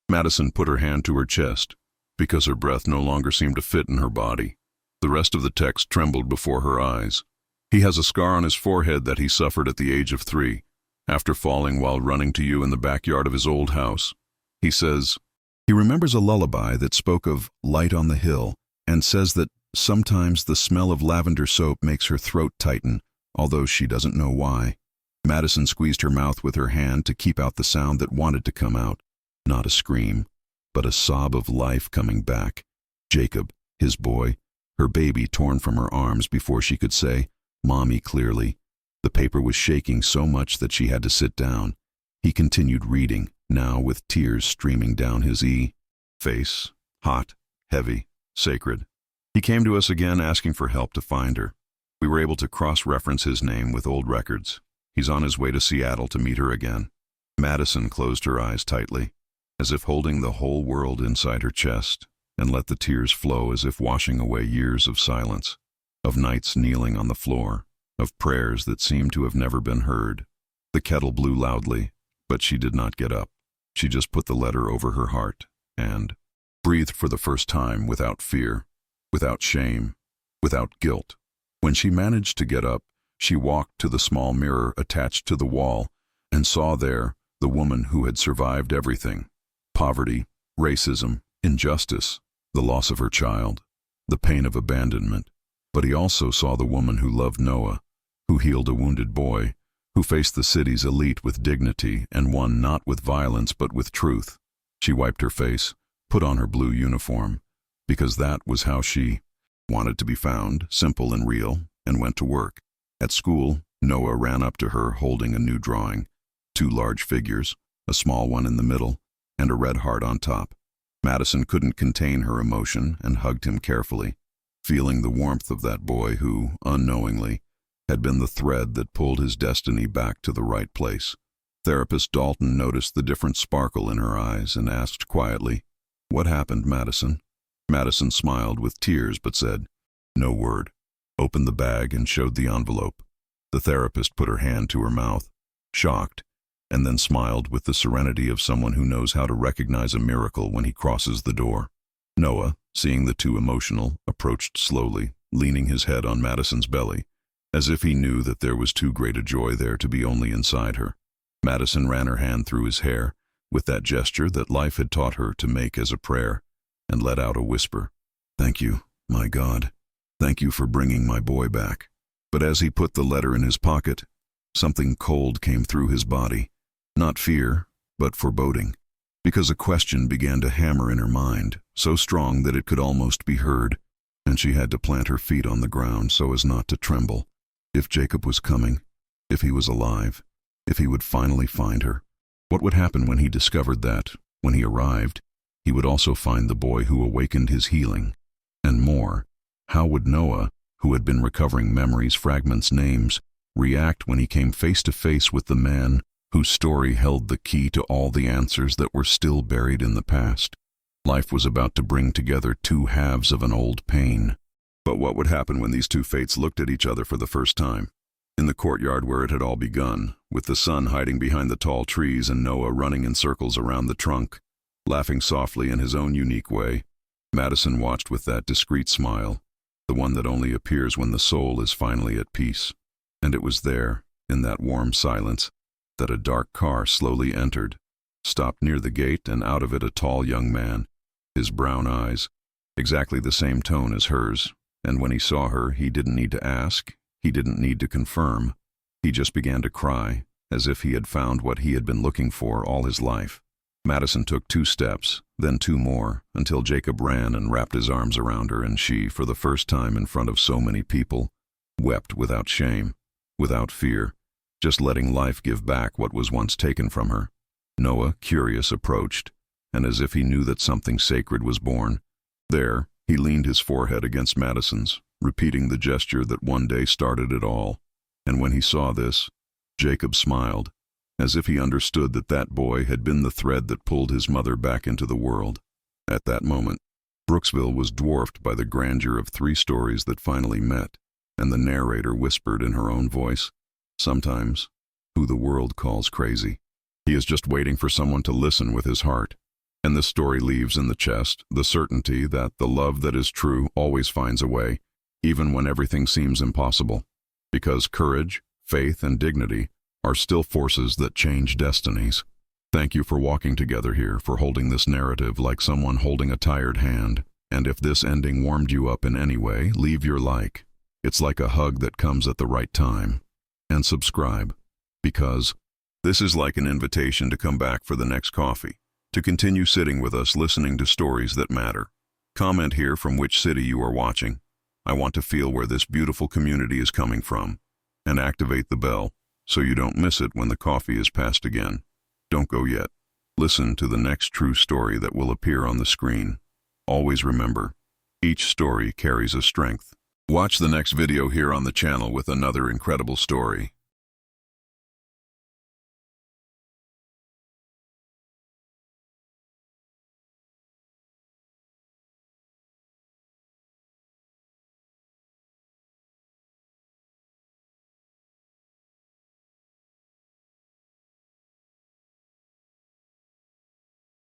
Madison put her hand to her chest, because her breath no longer seemed to fit in her body. The rest of the text trembled before her eyes. He has a scar on his forehead that he suffered at the age of 3, after falling while running to you in the backyard of his old house. He says, he remembers a lullaby that spoke of light on the hill and says that sometimes the smell of lavender soap makes her throat tighten, although she doesn't know why. Madison squeezed her mouth with her hand to keep out the sound that wanted to come out. Not a scream, but a sob of life coming back. Jacob, his boy, her baby torn from her arms before she could say, "Mommy," clearly. The paper was shaking so much that she had to sit down. He continued reading, now with tears streaming down his face, hot, heavy, sacred. He came to us again asking for help to find her. We were able to cross-reference his name with old records. He's on his way to Seattle to meet her again. Madison closed her eyes tightly, as if holding the whole world inside her chest, and let the tears flow as if washing away years of silence, of nights kneeling on the floor, of prayers that seemed to have never been heard. The kettle blew loudly, but she did not get up. She just put the letter over her heart and breathed for the first time without fear, without shame, without guilt. When she managed to get up, she walked to the small mirror attached to the wall and saw there the woman who had survived everything: poverty, racism, injustice, the loss of her child, the pain of abandonment. But he also saw the woman who loved Noah, who healed a wounded boy, who faced the city's elite with dignity and won not with violence but with truth. She wiped her face, put on her blue uniform, because that was how she wanted to be found, simple and real, and went to work. At school, Noah ran up to her holding a new drawing, 2 large figures, a small one in the middle, and a red heart on top. Madison couldn't contain her emotion and hugged him carefully, feeling the warmth of that boy who, unknowingly, had been the thread that pulled his destiny back to the right place. Therapist Dalton noticed the different sparkle in her eyes and asked quietly, "What happened, Madison?" Madison smiled with tears but said, "No word," opened the bag and showed the envelope. The therapist put her hand to her mouth, shocked, and then smiled with the serenity of someone who knows how to recognize a miracle when he crosses the door. Noah, seeing the 2 emotional, approached slowly, leaning his head on Madison's belly, as if he knew that there was too great a joy there to be only inside her. Madison ran her hand through his hair, with that gesture that life had taught her to make as a prayer, and let out a whisper, "Thank you, my God. Thank you for bringing my boy back." But as he put the letter in his pocket, something cold came through his body. Not fear, but foreboding, because a question began to hammer in her mind, so strong that it could almost be heard, and she had to plant her feet on the ground so as not to tremble. If Jacob was coming, if he was alive, if he would finally find her, what would happen when he discovered that, when he arrived, he would also find the boy who awakened his healing? And more, how would Noah, who had been recovering memories, fragments, names, react when he came face to face with the man whose story held the key to all the answers that were still buried in the past? Life was about to bring together 2 halves of an old pain. But what would happen when these 2 fates looked at each other for the first time? In the courtyard where it had all begun, with the sun hiding behind the tall trees and Noah running in circles around the trunk, laughing softly in his own unique way, Madison watched with that discreet smile, the one that only appears when the soul is finally at peace. And it was there, in that warm silence, that a dark car slowly entered, stopped near the gate, and out of it a tall young man, his brown eyes, exactly the same tone as hers, and when he saw her, he didn't need to ask, he didn't need to confirm. He just began to cry, as if he had found what he had been looking for all his life. Madison took 2 steps, then 2 more, until Jacob ran and wrapped his arms around her, and she, for the first time in front of so many people, wept without shame, without fear. just letting life give back what was once taken from her. Noah, curious, approached, and as if he knew that something sacred was born, there, he leaned his forehead against Madison's, repeating the gesture that one day started it all. And when he saw this, Jacob smiled, as if he understood that that boy had been the thread that pulled his mother back into the world. At that moment, Brooksville was dwarfed by the grandeur of three stories that finally met, and the narrator whispered in her own voice, "Sometimes, who the world calls crazy. He is just waiting for someone to listen with his heart." And this story leaves in the chest the certainty that the love that is true always finds a way, even when everything seems impossible. Because courage, faith, and dignity are still forces that change destinies. Thank you for walking together here, for holding this narrative like someone holding a tired hand. And if this ending warmed you up in any way, leave your like. It's like a hug that comes at the right time. And subscribe, because this is like an invitation to come back for the next coffee, to continue sitting with us listening to stories that matter. Comment here from which city you are watching. I want to feel where this beautiful community is coming from. And activate the bell so you don't miss it when the coffee is passed again. Don't go yet. Listen to the next true story that will appear on the screen. Always remember, each story carries a strength. Watch the next video here on the channel with another incredible story.